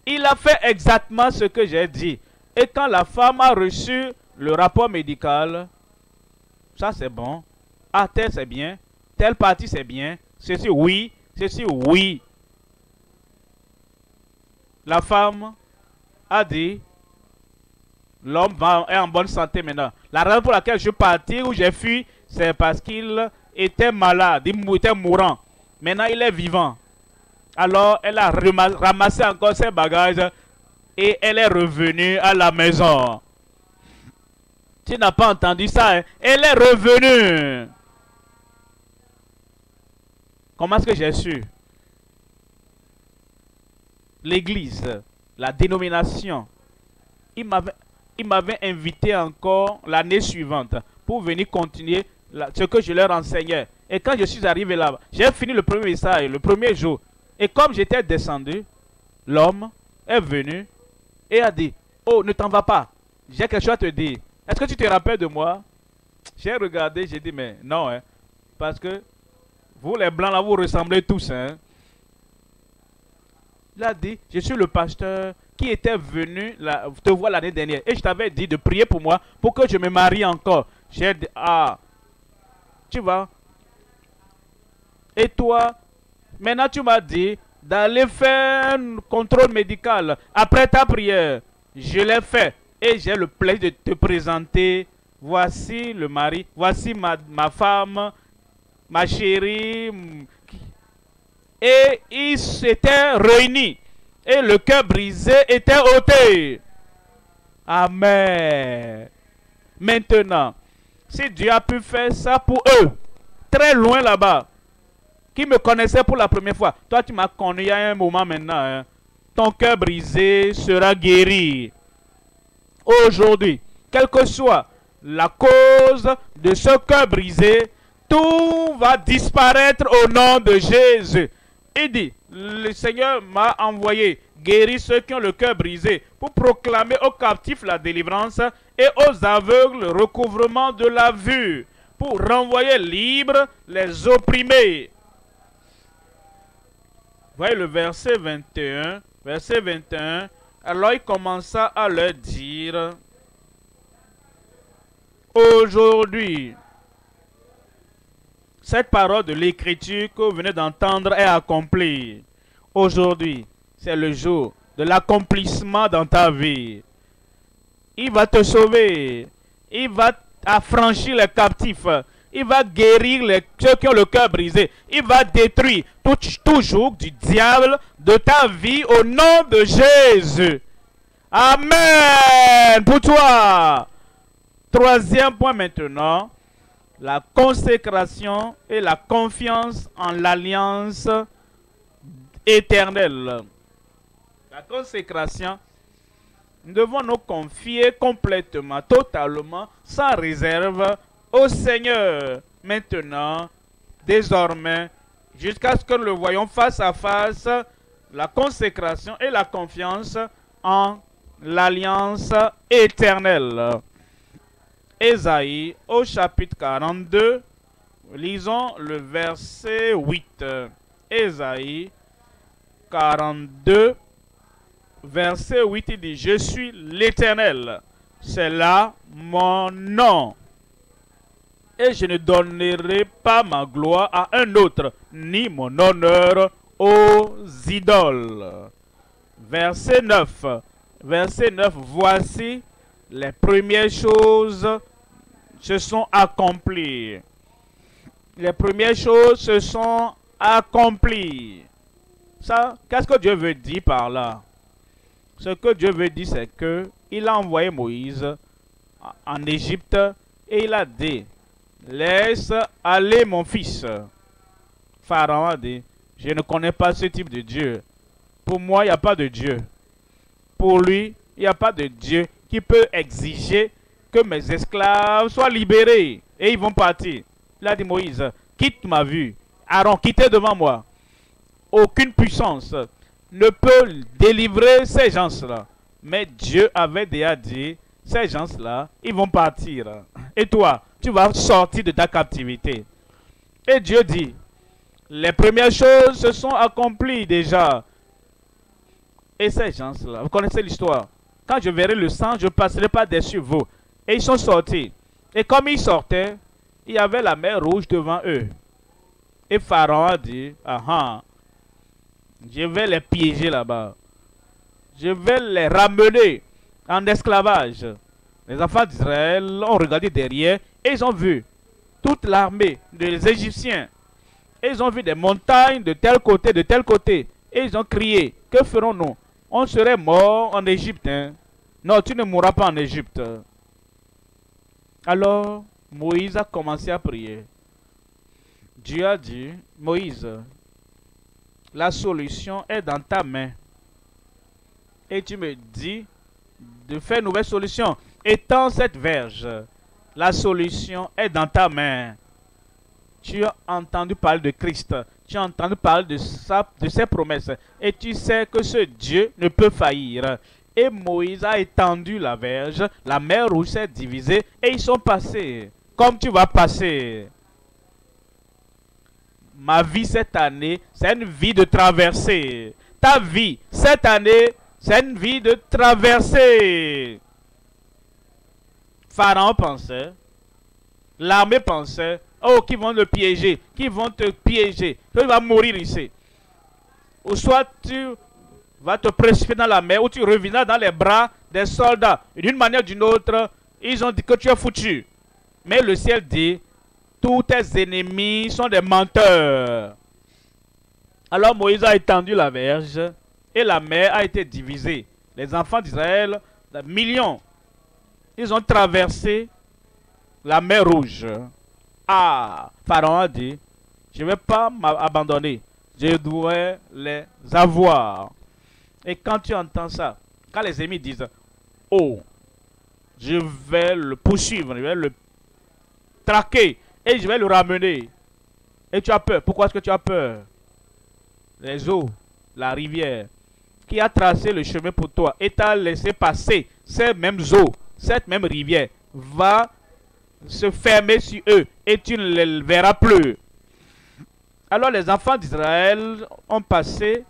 Il a fait exactement ce que j'ai dit. Et quand la femme a reçu le rapport médical, ça c'est bon. Ah, tel c'est bien. Telle partie c'est bien. Ceci oui. Ceci oui. La femme a dit, l'homme est en bonne santé maintenant. La raison pour laquelle je suis parti ou j'ai fui, c'est parce qu'il était malade, il était mourant. Maintenant, il est vivant. Alors, elle a ramassé encore ses bagages et elle est revenue à la maison. Tu n'as pas entendu ça, hein? Elle est revenue. Comment est-ce que j'ai su? L'église, la dénomination, il m'avait invité encore l'année suivante pour venir continuer ce que je leur enseignais. Et quand je suis arrivé là-bas, j'ai fini le premier message, le premier jour. Et comme j'étais descendu, l'homme est venu et a dit, oh, ne t'en va pas, j'ai quelque chose à te dire. Est-ce que tu te rappelles de moi? J'ai regardé, j'ai dit, mais non, hein, parce que vous les blancs là, vous ressemblez tous. Hein. Il a dit, je suis le pasteur qui était venu te voir l'année dernière. Et je t'avais dit de prier pour moi pour que je me marie encore. J'ai dit, ah, tu vois. Et toi, maintenant tu m'as dit d'aller faire un contrôle médical après ta prière. Je l'ai fait. Et j'ai le plaisir de te présenter. Voici le mari, voici ma femme, ma chérie. Et ils s'étaient réunis. Et le cœur brisé était ôté. Amen. Maintenant, si Dieu a pu faire ça pour eux, très loin là-bas, qui me connaissaient pour la première fois, toi tu m'as connu il y a un moment maintenant, hein, ton cœur brisé sera guéri. Aujourd'hui, quelle que soit la cause de ce cœur brisé, tout va disparaître au nom de Jésus. Il dit, le Seigneur m'a envoyé guérir ceux qui ont le cœur brisé pour proclamer aux captifs la délivrance et aux aveugles le recouvrement de la vue, pour renvoyer libres les opprimés. Voyez le verset 21. Verset 21. Alors il commença à leur dire, aujourd'hui, cette parole de l'écriture que vous venez d'entendre est accomplie. Aujourd'hui, c'est le jour de l'accomplissement dans ta vie. Il va te sauver. Il va affranchir les captifs. Il va guérir ceux qui ont le cœur brisé. Il va détruire tout joug du diable de ta vie au nom de Jésus. Amen. Pour toi. Troisième point maintenant. La consécration et la confiance en l'alliance éternelle. La consécration, nous devons nous confier complètement, totalement, sans réserve au Seigneur. Maintenant, désormais, jusqu'à ce que nous le voyons face à face, la consécration et la confiance en l'alliance éternelle. Ésaïe au chapitre 42, lisons le verset 8. Ésaïe 42, verset 8, il dit, je suis l'Éternel, c'est là mon nom. Et je ne donnerai pas ma gloire à un autre, ni mon honneur aux idoles. Verset 9. Verset 9, voici les premières choses se sont accomplies. Les premières choses se sont accomplies. Ça, qu'est-ce que Dieu veut dire par là? Ce que Dieu veut dire, c'est que il a envoyé Moïse en Égypte et il a dit, laisse aller mon fils. Pharaon a dit, je ne connais pas ce type de Dieu. Pour moi, il n'y a pas de Dieu. Pour lui, il n'y a pas de Dieu qui peut exiger que mes esclaves soient libérés. Et ils vont partir. Il a dit, Moïse, quitte ma vue. Aaron, quittez devant moi. Aucune puissance, ne peut délivrer ces gens-là. Mais Dieu avait déjà dit, ces gens-là, ils vont partir. Et toi, tu vas sortir de ta captivité. Et Dieu dit, les premières choses se sont accomplies déjà. Et ces gens-là, vous connaissez l'histoire. Quand je verrai le sang, je passerai par-dessus vous. Et ils sont sortis. Et comme ils sortaient, il y avait la mer Rouge devant eux. Et Pharaon a dit, ah, je vais les piéger là-bas. Je vais les ramener en esclavage. Les enfants d'Israël ont regardé derrière et ils ont vu toute l'armée des Égyptiens. Et ils ont vu des montagnes de tel côté, de tel côté. Et ils ont crié, que ferons-nous? On serait mort en Égypte. Hein? Non, tu ne mourras pas en Égypte. Alors, Moïse a commencé à prier. Dieu a dit, Moïse, la solution est dans ta main. Et tu me dis de faire une nouvelle solution. Étends cette verge. La solution est dans ta main. Tu as entendu parler de Christ. Tu as entendu parler de ses promesses. Et tu sais que ce Dieu ne peut faillir. Et Moïse a étendu la verge. La mer Rouge s'est divisée. Et ils sont passés. Comme tu vas passer. Ma vie cette année, c'est une vie de traversée. Ta vie cette année, c'est une vie de traversée. Pharaon pensait, l'armée pensait, oh, qui vont le piéger, qui vont te piéger, tu vas mourir ici. Ou soit tu vas te précipiter dans la mer, ou tu reviendras dans les bras des soldats. D'une manière ou d'une autre, ils ont dit que tu es foutu. Mais le ciel dit, tous tes ennemis sont des menteurs. Alors Moïse a étendu la verge et la mer a été divisée. Les enfants d'Israël, des millions, ils ont traversé la mer Rouge. Ah, Pharaon a dit, je ne vais pas m'abandonner. Je dois les avoir. Et quand tu entends ça, quand les ennemis disent, oh, je vais le poursuivre, je vais le traquer et je vais le ramener. Et tu as peur. Pourquoi est-ce que tu as peur? Les eaux, la rivière, qui a tracé le chemin pour toi et t'a laissé passer ces mêmes eaux, cette même rivière, va se fermer sur eux et tu ne les verras plus. Alors les enfants d'Israël ont passé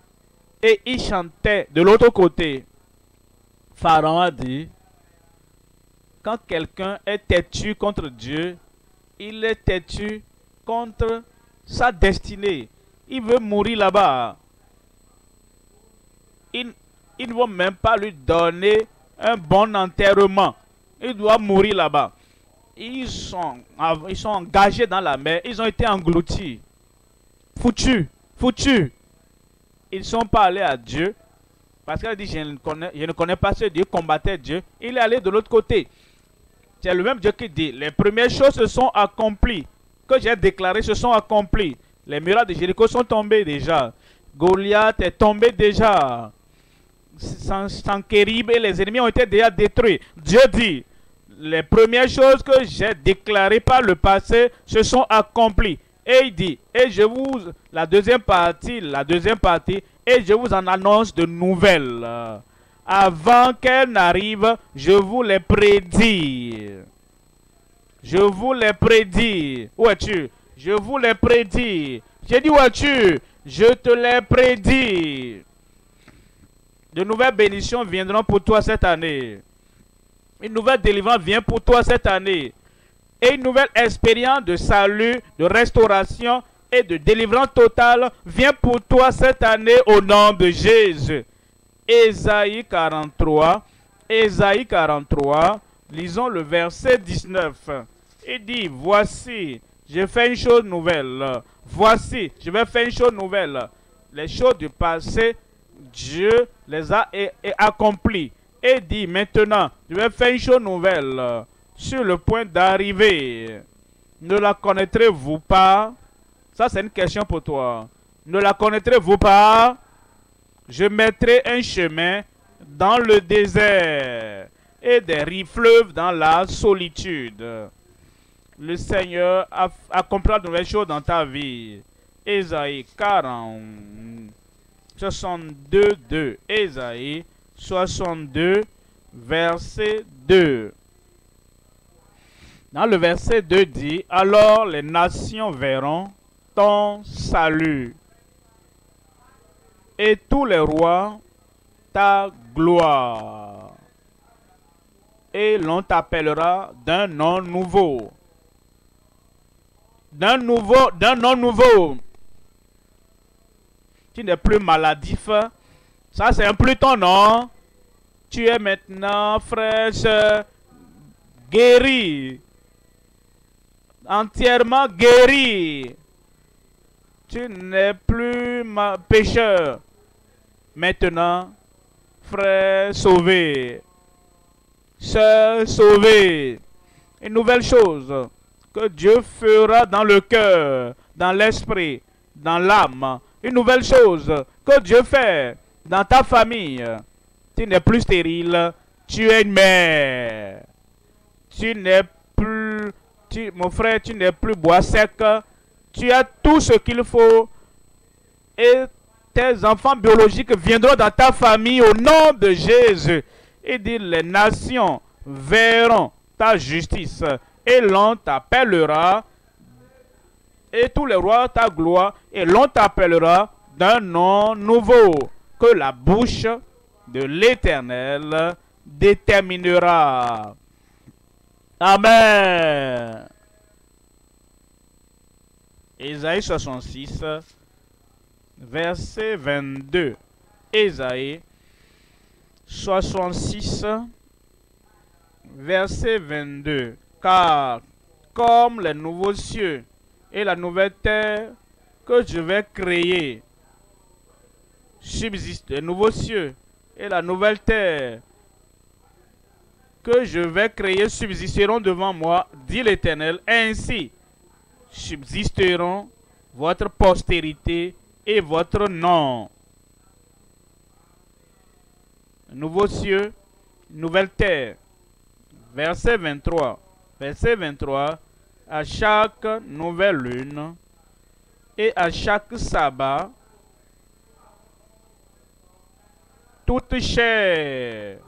et ils chantaient de l'autre côté. Pharaon a dit, quand quelqu'un est têtu contre Dieu, il est têtu contre sa destinée. Il veut mourir là-bas. Ils ne vont même pas lui donner un bon enterrement. Il doit mourir là-bas. Ils sont engagés dans la mer. Ils ont été engloutis. Foutus. Foutus. Ils sont pas allés à Dieu. Parce qu'il a dit, je ne connais pas ce Dieu, combattait Dieu. Il est allé de l'autre côté. C'est le même Dieu qui dit, les premières choses se sont accomplies. Que j'ai déclarées se sont accomplies. Les murailles de Jéricho sont tombées déjà. Goliath est tombé déjà. Sankérib et les ennemis ont été déjà détruits. Dieu dit, les premières choses que j'ai déclarées par le passé se sont accomplies. Et il dit, et je vous, la deuxième partie, et je vous en annonce de nouvelles. Avant qu'elles n'arrivent, je vous les prédis. Je vous les prédis. Où es-tu? Je vous les prédis. J'ai dit où es-tu? Je te les prédis. De nouvelles bénédictions viendront pour toi cette année. Une nouvelle délivrance vient pour toi cette année. Et une nouvelle expérience de salut, de restauration et de délivrance totale vient pour toi cette année au nom de Jésus. Ésaïe 43, lisons le verset 19. Il dit, voici, je fais une chose nouvelle. Voici, je vais faire une chose nouvelle. Les choses du passé, Dieu les a accomplies. Et dit, maintenant, je vais faire une chose nouvelle. Sur le point d'arriver. Ne la connaîtrez-vous pas? Ça, c'est une question pour toi. Ne la connaîtrez-vous pas? Je mettrai un chemin dans le désert et des fleuves dans la solitude. Le Seigneur accomplira de nouvelles choses dans ta vie. Ésaïe 62, 2. Ésaïe 62, verset 2. Dans le verset 2 dit, « Alors les nations verront ton salut, et tous les rois ta gloire, et l'on t'appellera d'un nom nouveau. » D'un nom nouveau. Tu n'es plus maladif. Ça, c'est un plus ton nom. Tu es maintenant fraîche, guéri. Entièrement guéri. Tu n'es plus pécheur. Maintenant, frère sauvé. Sœur sauvée. Une nouvelle chose que Dieu fera dans le cœur, dans l'esprit, dans l'âme. Une nouvelle chose que Dieu fait dans ta famille. Tu n'es plus stérile, tu es une mère. Tu n'es plus, mon frère, tu n'es plus bois sec. Tu as tout ce qu'il faut. Et tes enfants biologiques viendront dans ta famille au nom de Jésus. Et dit, les nations verront ta justice. Et l'on t'appellera, et tous les rois ta gloire, et l'on t'appellera d'un nom nouveau, que la bouche de l'Éternel déterminera. Amen. Ésaïe 66, verset 22. Ésaïe 66, verset 22. Car comme les nouveaux cieux et la nouvelle terre que je vais créer subsistent, les nouveaux cieux et la nouvelle terre que je vais créer subsisteront devant moi, dit l'Éternel. Ainsi subsisteront votre postérité et votre nom. Nouveaux cieux, nouvelle terre. Verset 23. Verset 23, à chaque nouvelle lune et à chaque sabbat, toute chair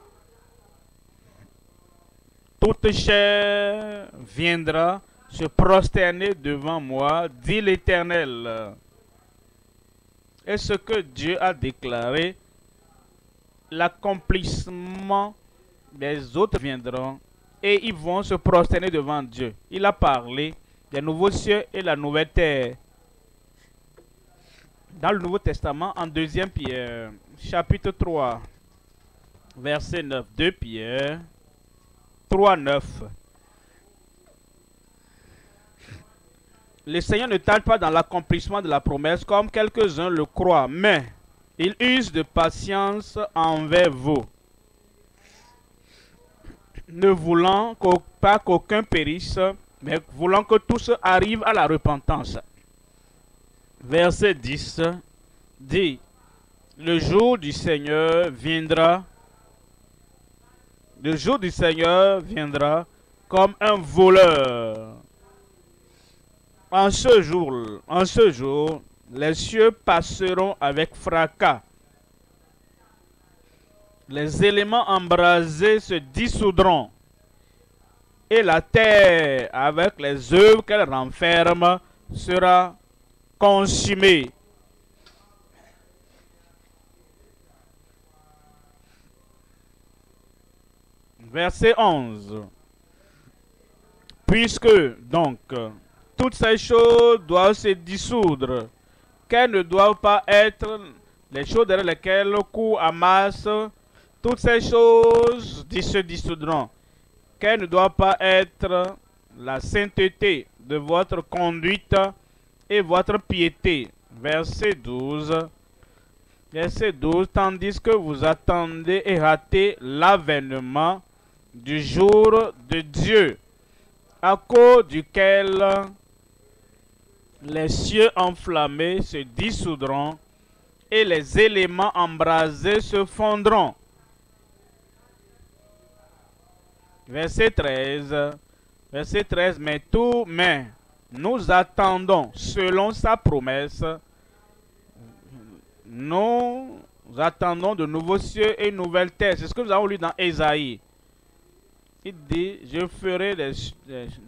viendra se prosterner devant moi, dit l'Éternel. Et ce que Dieu a déclaré, l'accomplissement des autres viendront. Et ils vont se prosterner devant Dieu. Il a parlé des nouveaux cieux et la nouvelle terre. Dans le Nouveau Testament, en 2 Pierre, chapitre 3, verset 9. 2 Pierre 3, 9. Le Seigneur ne tarde pas dans l'accomplissement de la promesse, comme quelques-uns le croient, mais il use de patience envers vous, ne voulant pas qu'aucun périsse, mais voulant que tous arrivent à la repentance. Verset 10 dit, le jour du Seigneur viendra, le jour du Seigneur viendra comme un voleur. En ce jour, les cieux passeront avec fracas. Les éléments embrasés se dissoudront, et la terre, avec les œuvres qu'elle renferme, sera consumée. Verset 11. Puisque, donc, toutes ces choses doivent se dissoudre, qu'elles ne doivent pas être les choses derrière lesquelles court à masse. Toutes ces choses se dissoudront, qu'elles ne doivent pas être la sainteté de votre conduite et votre piété. Verset 12. Verset 12. Tandis que vous attendez et hâtez l'avènement du jour de Dieu, à cause duquel les cieux enflammés se dissoudront et les éléments embrasés se fondront. Verset 13. Verset 13. Mais nous attendons, selon sa promesse, nous attendons de nouveaux cieux et une nouvelle terre. C'est ce que nous avons lu dans Ésaïe. Il dit, je ferai des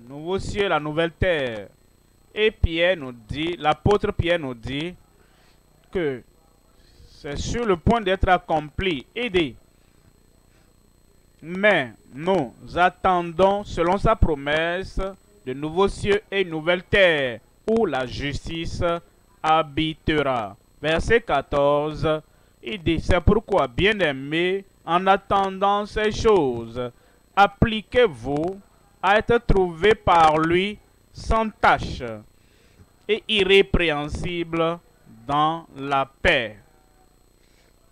nouveaux cieux et la nouvelle terre. Et Pierre nous dit, l'apôtre Pierre nous dit que c'est sur le point d'être accompli. Il dit, mais nous attendons, selon sa promesse, de nouveaux cieux et une nouvelle terre, où la justice habitera. Verset 14, il dit, c'est pourquoi, bien-aimés, en attendant ces choses, appliquez-vous à être trouvés par lui sans tache et irrépréhensible dans la paix.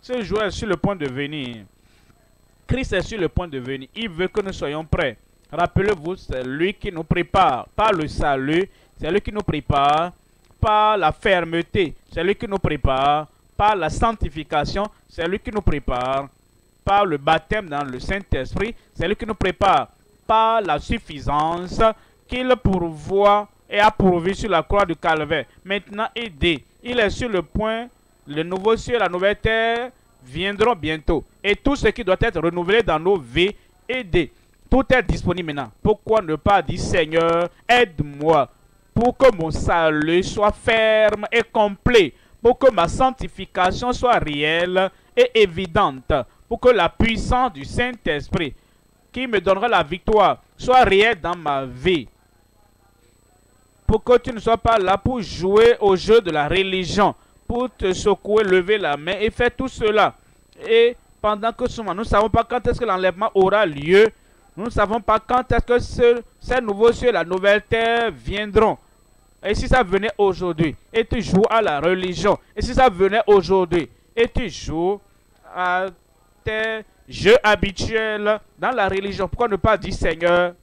Ce jour est sur le point de venir. Christ est sur le point de venir. Il veut que nous soyons prêts. Rappelez-vous, c'est lui qui nous prépare par le salut. C'est lui qui nous prépare par la fermeté. C'est lui qui nous prépare par la sanctification. C'est lui qui nous prépare par le baptême dans le Saint-Esprit. C'est lui qui nous prépare par la suffisance qu'il pourvoit et a pourvu sur la croix du Calvaire. Maintenant, il est sur le point, le nouveau ciel, la nouvelle terre viendront bientôt. Et tout ce qui doit être renouvelé dans nos vies, tout est disponible maintenant. Pourquoi ne pas dire, Seigneur, aide-moi pour que mon salut soit ferme et complet, pour que ma sanctification soit réelle et évidente, pour que la puissance du Saint-Esprit qui me donnera la victoire soit réelle dans ma vie. Pour que tu ne sois pas là pour jouer au jeu de la religion, pour te secouer, lever la main et faire tout cela. Et pendant que souvent, nous ne savons pas quand est-ce que l'enlèvement aura lieu. Nous ne savons pas quand est-ce que ces nouveaux cieux, la nouvelle terre viendront. Et si ça venait aujourd'hui, et tu joues à la religion, et si ça venait aujourd'hui, et tu joues à tes jeux habituels dans la religion, pourquoi ne pas dire, Seigneur,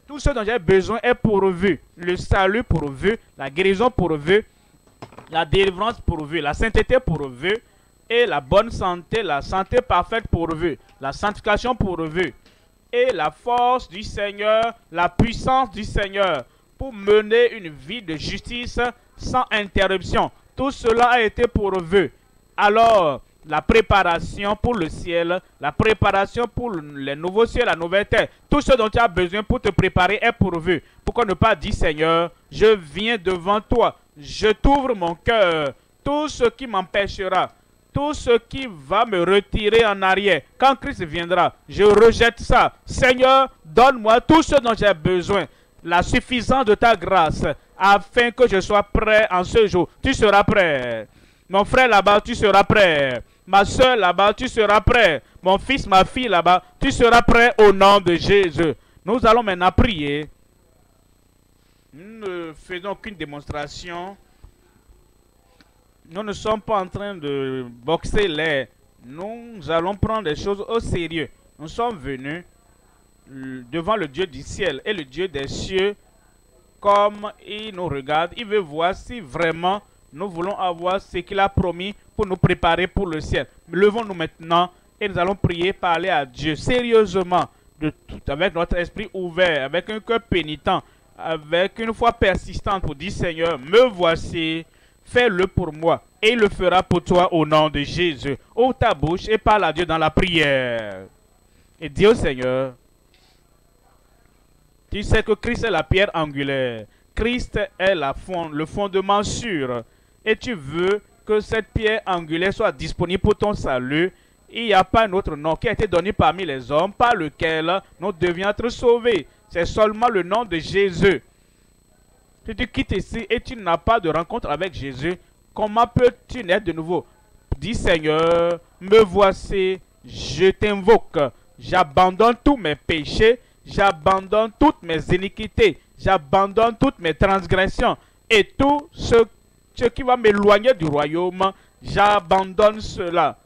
tout ce dont j'ai besoin est pourvu. Le salut pourvu, la guérison pourvue, la délivrance pourvue, la sainteté pourvue, et la bonne santé, la santé parfaite pourvue, la sanctification pourvue, et la force du Seigneur, la puissance du Seigneur, pour mener une vie de justice sans interruption. Tout cela a été pourvu. Alors, la préparation pour le ciel, la préparation pour les nouveaux cieux, la nouvelle terre, tout ce dont tu as besoin pour te préparer est pourvu. Pourquoi ne pas dire, Seigneur, je viens devant toi, je t'ouvre mon cœur, tout ce qui m'empêchera, tout ce qui va me retirer en arrière. Quand Christ viendra, je rejette ça. Seigneur, donne-moi tout ce dont j'ai besoin, la suffisance de ta grâce, afin que je sois prêt en ce jour. Tu seras prêt. Mon frère là-bas, tu seras prêt. Ma soeur là-bas, tu seras prêt. Mon fils, ma fille là-bas, tu seras prêt au nom de Jésus. Nous allons maintenant prier. Nous ne faisons aucune démonstration. Nous ne sommes pas en train de boxer l'air. Nous allons prendre les choses au sérieux. Nous sommes venus devant le Dieu du ciel et le Dieu des cieux. Comme il nous regarde, il veut voir si vraiment nous voulons avoir ce qu'il a promis pour nous préparer pour le ciel. Levons-nous maintenant et nous allons prier, parler à Dieu sérieusement, avec notre esprit ouvert, avec un cœur pénitent, avec une foi persistante pour dire, Seigneur, me voici, fais-le pour moi et il le fera pour toi au nom de Jésus. Ouvre ta bouche et parle à Dieu dans la prière. Et dis au Seigneur, tu sais que Christ est la pierre angulaire. Christ est le fondement sûr. Et tu veux que cette pierre angulaire soit disponible pour ton salut. Il n'y a pas un autre nom qui a été donné parmi les hommes par lequel nous devions être sauvés. C'est seulement le nom de Jésus. Si tu quittes ici et tu n'as pas de rencontre avec Jésus, comment peux-tu naître de nouveau? Dis, Seigneur, me voici, je t'invoque. J'abandonne tous mes péchés. J'abandonne toutes mes iniquités, j'abandonne toutes mes transgressions et tout ce qui va m'éloigner du royaume, j'abandonne cela.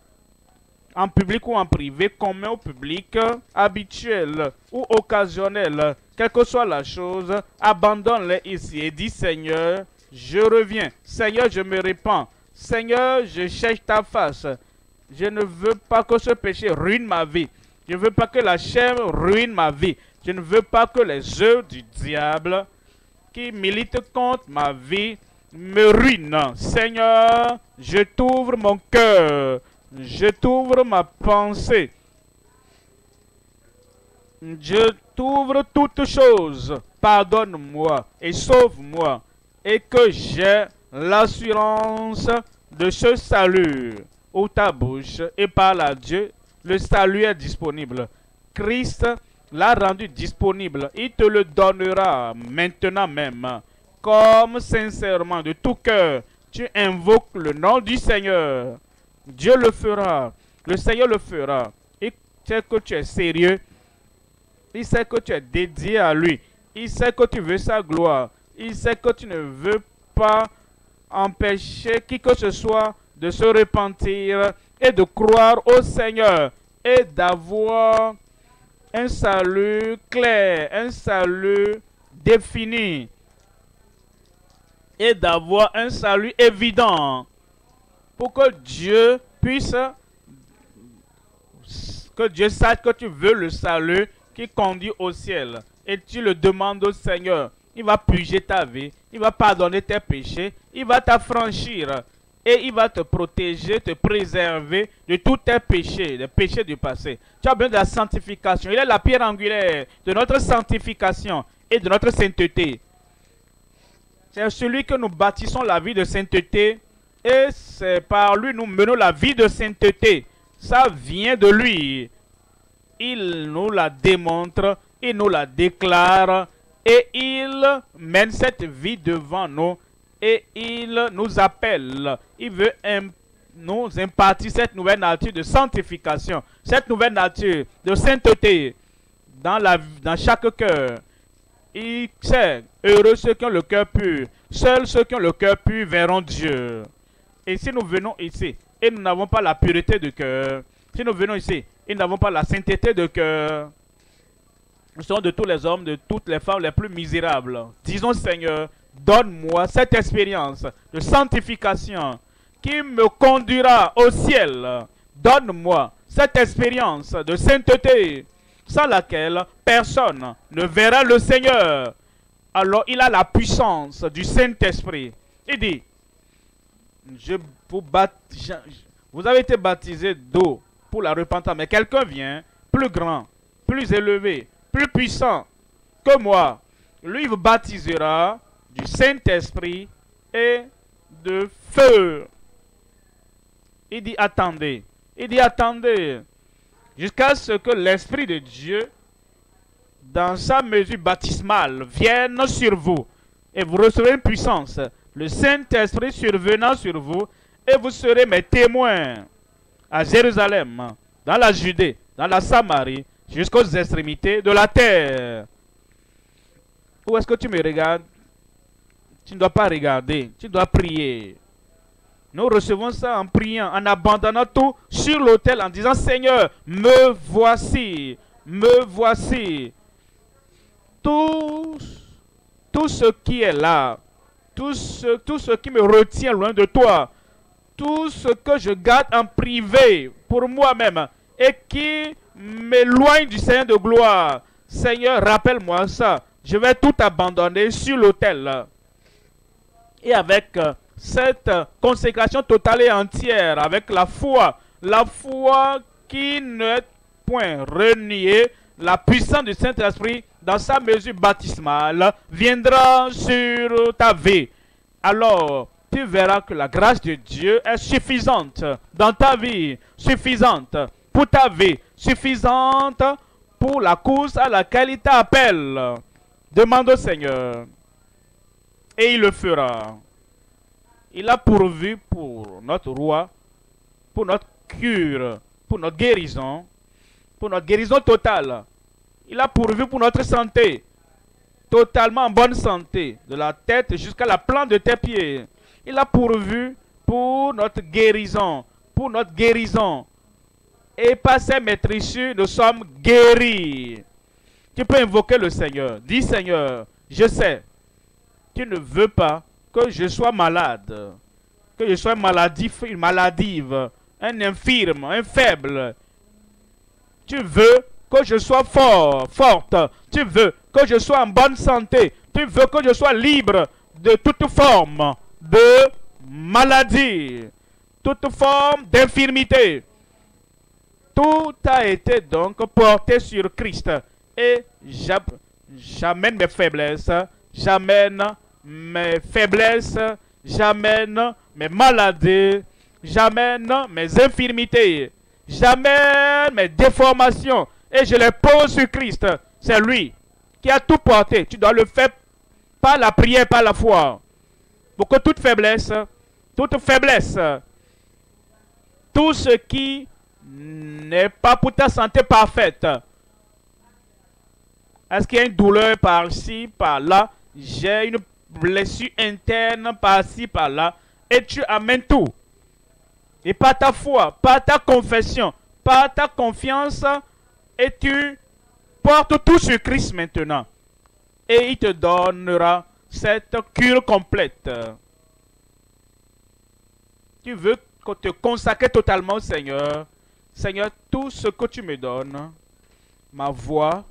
En public ou en privé, commun ou public, habituel ou occasionnel, quelle que soit la chose, abandonne-les ici et dis, Seigneur, je reviens. Seigneur, je me répands. Seigneur, je cherche ta face. Je ne veux pas que ce péché ruine ma vie. Je ne veux pas que la chair ruine ma vie. Je ne veux pas que les œuvres du diable qui militent contre ma vie me ruine. Seigneur, je t'ouvre mon cœur, je t'ouvre ma pensée, je t'ouvre toutes choses. Pardonne-moi et sauve-moi, et que j'ai l'assurance de ce salut. Ouvre ta bouche et parle à Dieu. Le salut est disponible. Christ l'a rendu disponible. Il te le donnera maintenant même. Comme sincèrement, de tout cœur, tu invoques le nom du Seigneur. Dieu le fera. Le Seigneur le fera. Il sait que tu es sérieux. Il sait que tu es dédié à lui. Il sait que tu veux sa gloire. Il sait que tu ne veux pas empêcher qui que ce soit de se repentir et de croire au Seigneur et d'avoir un salut clair, un salut défini et d'avoir un salut évident pour que Dieu puisse, que Dieu sache que tu veux le salut qui conduit au ciel et tu le demandes au Seigneur. Il va purger ta vie, il va pardonner tes péchés, il va t'affranchir et il va te protéger, te préserver de tous tes péchés, les péchés du passé. Tu as besoin de la sanctification. Il est la pierre angulaire de notre sanctification et de notre sainteté. C'est celui que nous bâtissons la vie de sainteté et c'est par lui nous menons la vie de sainteté. Ça vient de lui. Il nous la démontre, il nous la déclare et il mène cette vie devant nous et il nous appelle. Il veut nous impartir cette nouvelle nature de sanctification, cette nouvelle nature de sainteté dans chaque cœur. Il sait, heureux ceux qui ont le cœur pur. Seuls ceux qui ont le cœur pur verront Dieu. Et si nous venons ici et nous n'avons pas la pureté de cœur, si nous venons ici et nous n'avons pas la sainteté de cœur, nous sommes de tous les hommes, de toutes les femmes les plus misérables. Disons, Seigneur, donne-moi cette expérience de sanctification qui me conduira au ciel. Donne-moi cette expérience de sainteté sans laquelle personne ne verra le Seigneur. Alors il a la puissance du Saint-Esprit. Il dit, vous avez été baptisés d'eau pour la repentance, mais quelqu'un vient, plus grand, plus élevé, plus puissant que moi. Lui vous baptisera du Saint-Esprit et de feu. Il dit attendez. Il dit attendez. Jusqu'à ce que l'Esprit de Dieu, dans sa mesure baptismale, vienne sur vous. Et vous recevrez une puissance. Le Saint-Esprit survenant sur vous. Et vous serez mes témoins à Jérusalem, dans la Judée, dans la Samarie, jusqu'aux extrémités de la terre. Où est-ce que tu me regardes? Tu ne dois pas regarder, tu dois prier. Nous recevons ça en priant, en abandonnant tout sur l'autel, en disant, Seigneur, me voici, me voici. Tout ce qui est là, tout ce qui me retient loin de toi, tout ce que je garde en privé pour moi-même et qui m'éloigne du Seigneur de gloire. Seigneur, rappelle-moi ça. Je vais tout abandonner sur l'autel. Et avec cette consécration totale et entière, avec la foi qui n'est point reniée, la puissance du Saint-Esprit dans sa mesure baptismale viendra sur ta vie. Alors, tu verras que la grâce de Dieu est suffisante dans ta vie, suffisante pour ta vie, suffisante pour la course à laquelle il t'appelle. Demande au Seigneur et il le fera. Il a pourvu pour notre roi, pour notre cure, pour notre guérison totale. Il a pourvu pour notre santé, totalement en bonne santé, de la tête jusqu'à la plante de tes pieds. Il a pourvu pour notre guérison, Et par ses maîtrisures, nous sommes guéris. Tu peux invoquer le Seigneur. Dis, Seigneur, je sais, tu ne veux pas que je sois malade, que je sois maladive, un infirme, un faible. Tu veux que je sois forte. Tu veux que je sois en bonne santé. Tu veux que je sois libre de toute forme de maladie, toute forme d'infirmité. Tout a été donc porté sur Christ. Et j'amène mes faiblesses, j'amène mes faiblesses, j'amène mes maladies, j'amène mes infirmités, j'amène mes déformations et je les pose sur Christ. C'est lui qui a tout porté. Tu dois le faire par la prière, par la foi. Pour que toute faiblesse, tout ce qui n'est pas pour ta santé parfaite. Est-ce qu'il y a une douleur par-ci, par-là? J'ai une blessure interne par-ci, par-là. Et tu amènes tout. Et par ta foi, par ta confession, par ta confiance, et tu portes tout sur Christ maintenant. Et il te donnera cette cure complète. Tu veux te consacrer totalement au Seigneur. Seigneur, tout ce que tu me donnes, ma voix,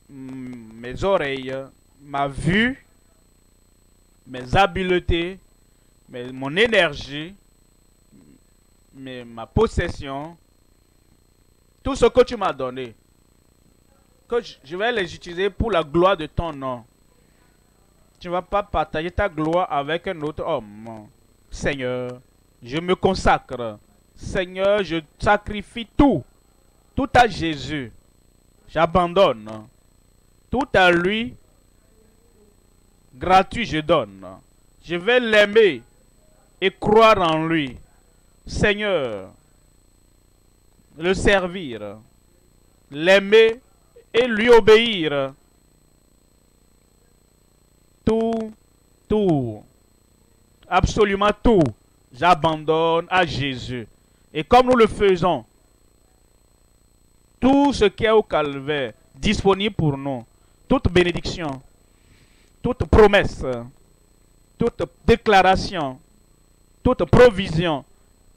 mes oreilles, ma vue, mes habiletés, mon énergie, ma possession, tout ce que tu m'as donné, que je vais les utiliser pour la gloire de ton nom. Tu ne vas pas partager ta gloire avec un autre homme. Seigneur, je me consacre. Seigneur, je sacrifie tout. Tout à Jésus. J'abandonne. Tout à lui. Gratuit, je donne. Je vais l'aimer et croire en lui. Seigneur, le servir. L'aimer et lui obéir. Tout. Absolument tout. J'abandonne à Jésus. Et comme nous le faisons, tout ce qui est au calvaire, disponible pour nous, toute bénédiction, toute promesse, toute déclaration, toute provision,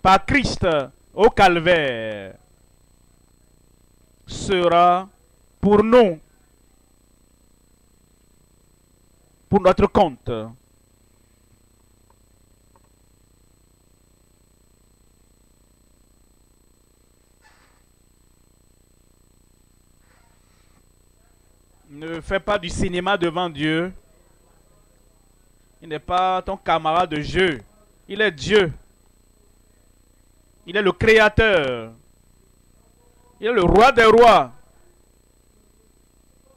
par Christ au calvaire, sera pour nous, pour notre compte. Ne fais pas du cinéma devant Dieu. Il n'est pas ton camarade de jeu. Il est Dieu. Il est le créateur. Il est le roi des rois.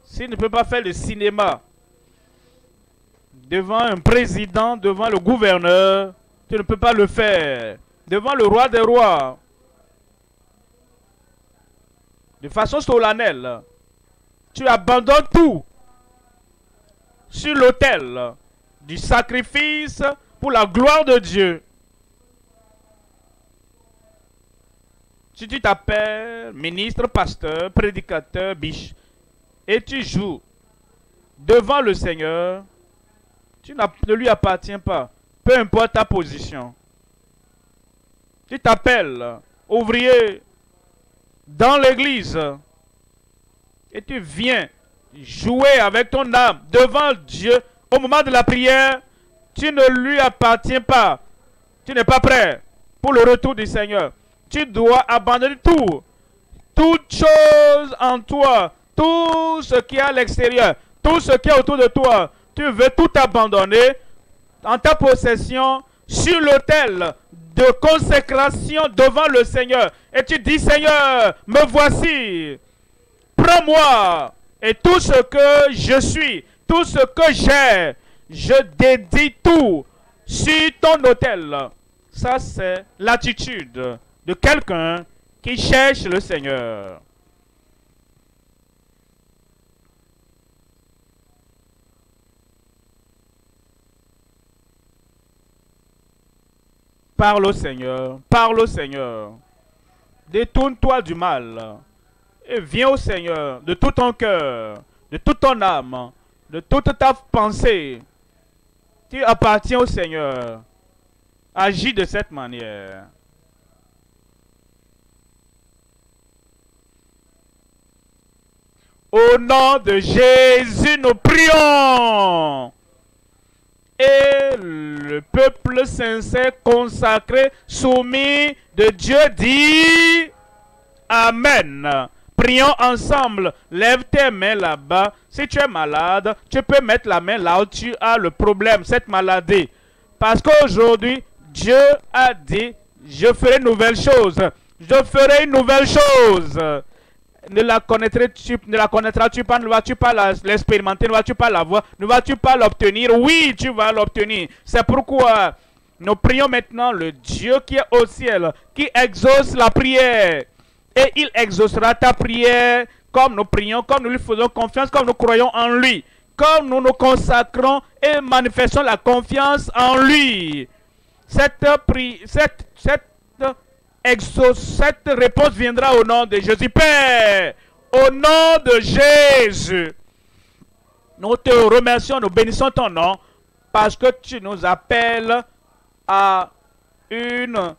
S'il ne peut pas faire le cinéma devant un président, devant le gouverneur, tu ne peux pas le faire. Devant le roi des rois. De façon solennelle. Tu abandonnes tout sur l'autel du sacrifice pour la gloire de Dieu. Si tu t'appelles ministre, pasteur, prédicateur, biche, et tu joues devant le Seigneur, tu ne lui appartiens pas, peu importe ta position. Tu t'appelles ouvrier dans l'église, et tu viens jouer avec ton âme devant Dieu au moment de la prière, tu ne lui appartiens pas. Tu n'es pas prêt pour le retour du Seigneur. Tu dois abandonner tout. Toute chose en toi, tout ce qui est à l'extérieur, tout ce qui est autour de toi. Tu veux tout abandonner en ta possession sur l'autel de consécration devant le Seigneur. Et tu dis, Seigneur, me voici. Prends-moi et tout ce que je suis, tout ce que j'ai, je dédie tout sur ton autel. Ça, c'est l'attitude de quelqu'un qui cherche le Seigneur. Parle au Seigneur, parle au Seigneur. Détourne-toi du mal. Et viens au Seigneur de tout ton cœur, de toute ton âme, de toute ta pensée. Tu appartiens au Seigneur. Agis de cette manière. Au nom de Jésus, nous prions. Et le peuple sincère, consacré, soumis de Dieu dit Amen. Prions ensemble. Lève tes mains là-bas. Si tu es malade, tu peux mettre la main là où tu as le problème, cette maladie. Parce qu'aujourd'hui, Dieu a dit, je ferai une nouvelle chose. Je ferai une nouvelle chose. Ne la connaîtras-tu pas, ne vas-tu pas l'expérimenter, ne vas-tu pas la voir, ne vas-tu pas l'obtenir? Oui, tu vas l'obtenir. C'est pourquoi nous prions maintenant le Dieu qui est au ciel, qui exauce la prière. Et il exaucera ta prière comme nous prions, comme nous lui faisons confiance, comme nous croyons en lui, comme nous nous consacrons et manifestons la confiance en lui. Cette réponse viendra au nom de Jésus. Père, au nom de Jésus, nous te remercions, nous bénissons ton nom, parce que tu nous appelles à une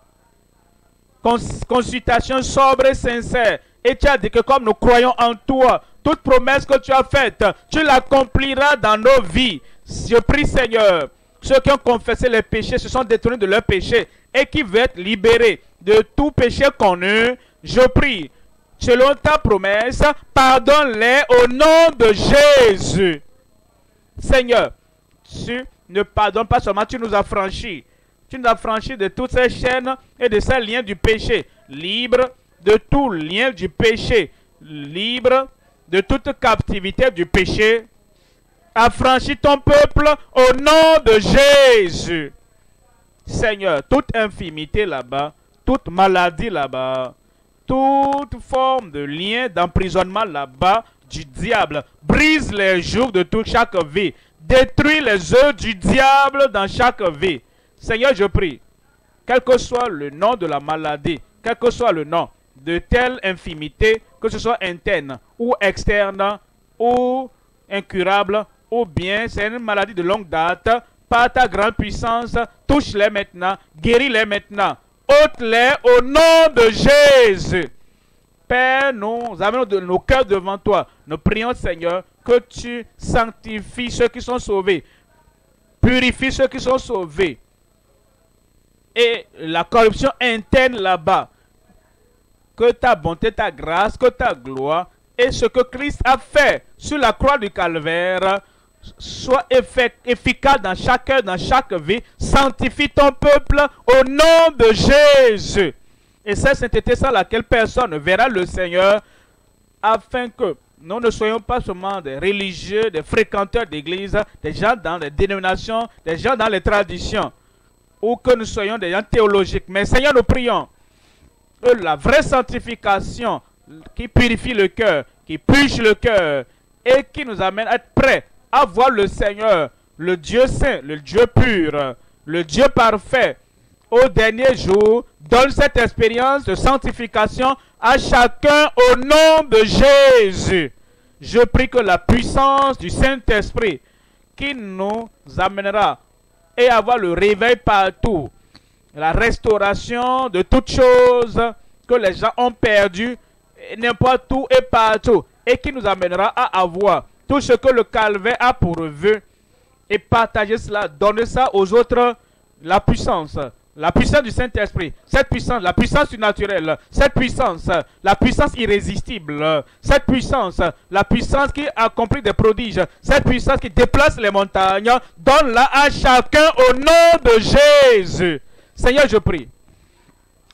consultation sobre et sincère. Et tu as dit que comme nous croyons en toi, toute promesse que tu as faite, tu l'accompliras dans nos vies. Je prie, Seigneur, ceux qui ont confessé les péchés, se sont détournés de leurs péchés et qui veulent être libérés de tout péché connu, je prie, selon ta promesse, pardonne-les au nom de Jésus. Seigneur, tu ne pardonnes pas seulement, tu nous as franchis. Tu nous as franchis de toutes ces chaînes et de ces liens du péché. Libre de tout lien du péché. Libre de toute captivité du péché. Affranchis ton peuple au nom de Jésus. Seigneur, toute infimité là-bas, toute maladie là-bas, toute forme de lien, d'emprisonnement là-bas du diable, brise les jours de toute chaque vie. Détruis les œuvres du diable dans chaque vie. Seigneur, je prie, quel que soit le nom de la maladie, quel que soit le nom de telle infimité, que ce soit interne ou externe ou incurable, ou bien c'est une maladie de longue date, par ta grande puissance, touche-les maintenant, guéris-les maintenant, ôte-les au nom de Jésus. Père, nous amenons nos cœurs devant toi. Nous prions, Seigneur, que tu sanctifies ceux qui sont sauvés, purifies ceux qui sont sauvés. Et la corruption interne là-bas, que ta bonté, ta grâce, que ta gloire et ce que Christ a fait sur la croix du calvaire soit efficace dans chaque cœur, dans chaque vie. Sanctifie ton peuple au nom de Jésus. Et cette sainteté sans laquelle personne ne verra le Seigneur, afin que nous ne soyons pas seulement des religieux, des fréquenteurs d'église, des gens dans les dénominations, des gens dans les traditions, ou que nous soyons des gens théologiques. Mais Seigneur, nous prions que la vraie sanctification qui purifie le cœur, qui purge le cœur et qui nous amène à être prêts à voir le Seigneur, le Dieu saint, le Dieu pur, le Dieu parfait, au dernier jour, donne cette expérience de sanctification à chacun au nom de Jésus. Je prie que la puissance du Saint-Esprit qui nous amènera et avoir le réveil partout, la restauration de toutes choses que les gens ont perdues, n'importe où et partout, et qui nous amènera à avoir tout ce que le calvaire a pourvu, et partager cela, donner ça aux autres, la puissance du Saint-Esprit, cette puissance, la puissance surnaturelle, cette puissance, la puissance irrésistible, cette puissance, la puissance qui accomplit des prodiges, cette puissance qui déplace les montagnes, donne-la à chacun au nom de Jésus. Seigneur, je prie,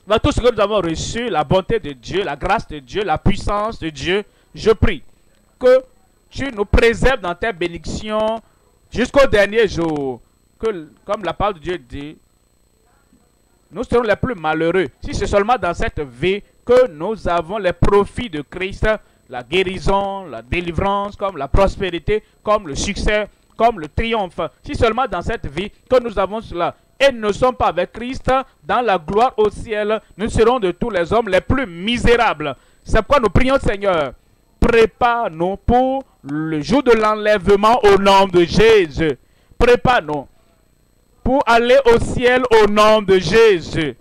dans tout ce que nous avons reçu, la bonté de Dieu, la grâce de Dieu, la puissance de Dieu, je prie que tu nous préserves dans tes bénédictions jusqu'au dernier jour. Que, comme la parole de Dieu dit, nous serons les plus malheureux si c'est seulement dans cette vie que nous avons les profits de Christ, la guérison, la délivrance, comme la prospérité, comme le succès, comme le triomphe. Si seulement dans cette vie que nous avons cela, et nous ne sommes pas avec Christ dans la gloire au ciel, nous serons de tous les hommes les plus misérables. C'est pourquoi nous prions, Seigneur, prépare-nous pour le jour de l'enlèvement au nom de Jésus. Prépare-nous pour aller au ciel au nom de Jésus.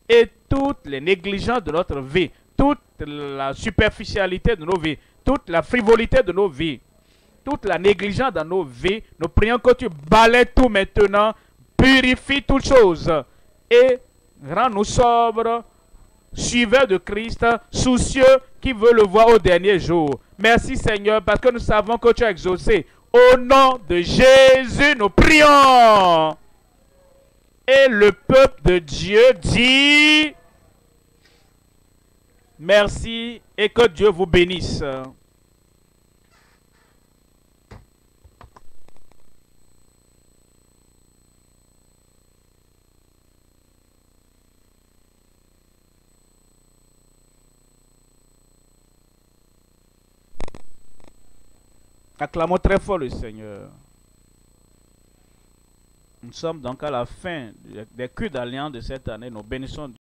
Et toutes les négligences de notre vie, toute la superficialité de nos vies, toute la frivolité de nos vies, toute la négligence dans nos vies. Nous prions que tu balayes tout maintenant, purifie toutes choses et rends-nous sobres, suiveurs de Christ, soucieux qui veut le voir au dernier jour. Merci Seigneur parce que nous savons que tu as exaucé. Au nom de Jésus, nous prions. Et le peuple de Dieu dit merci et que Dieu vous bénisse. Acclamons très fort le Seigneur. Nous sommes donc à la fin des cultes d'alliance de cette année. Nous bénissons Dieu.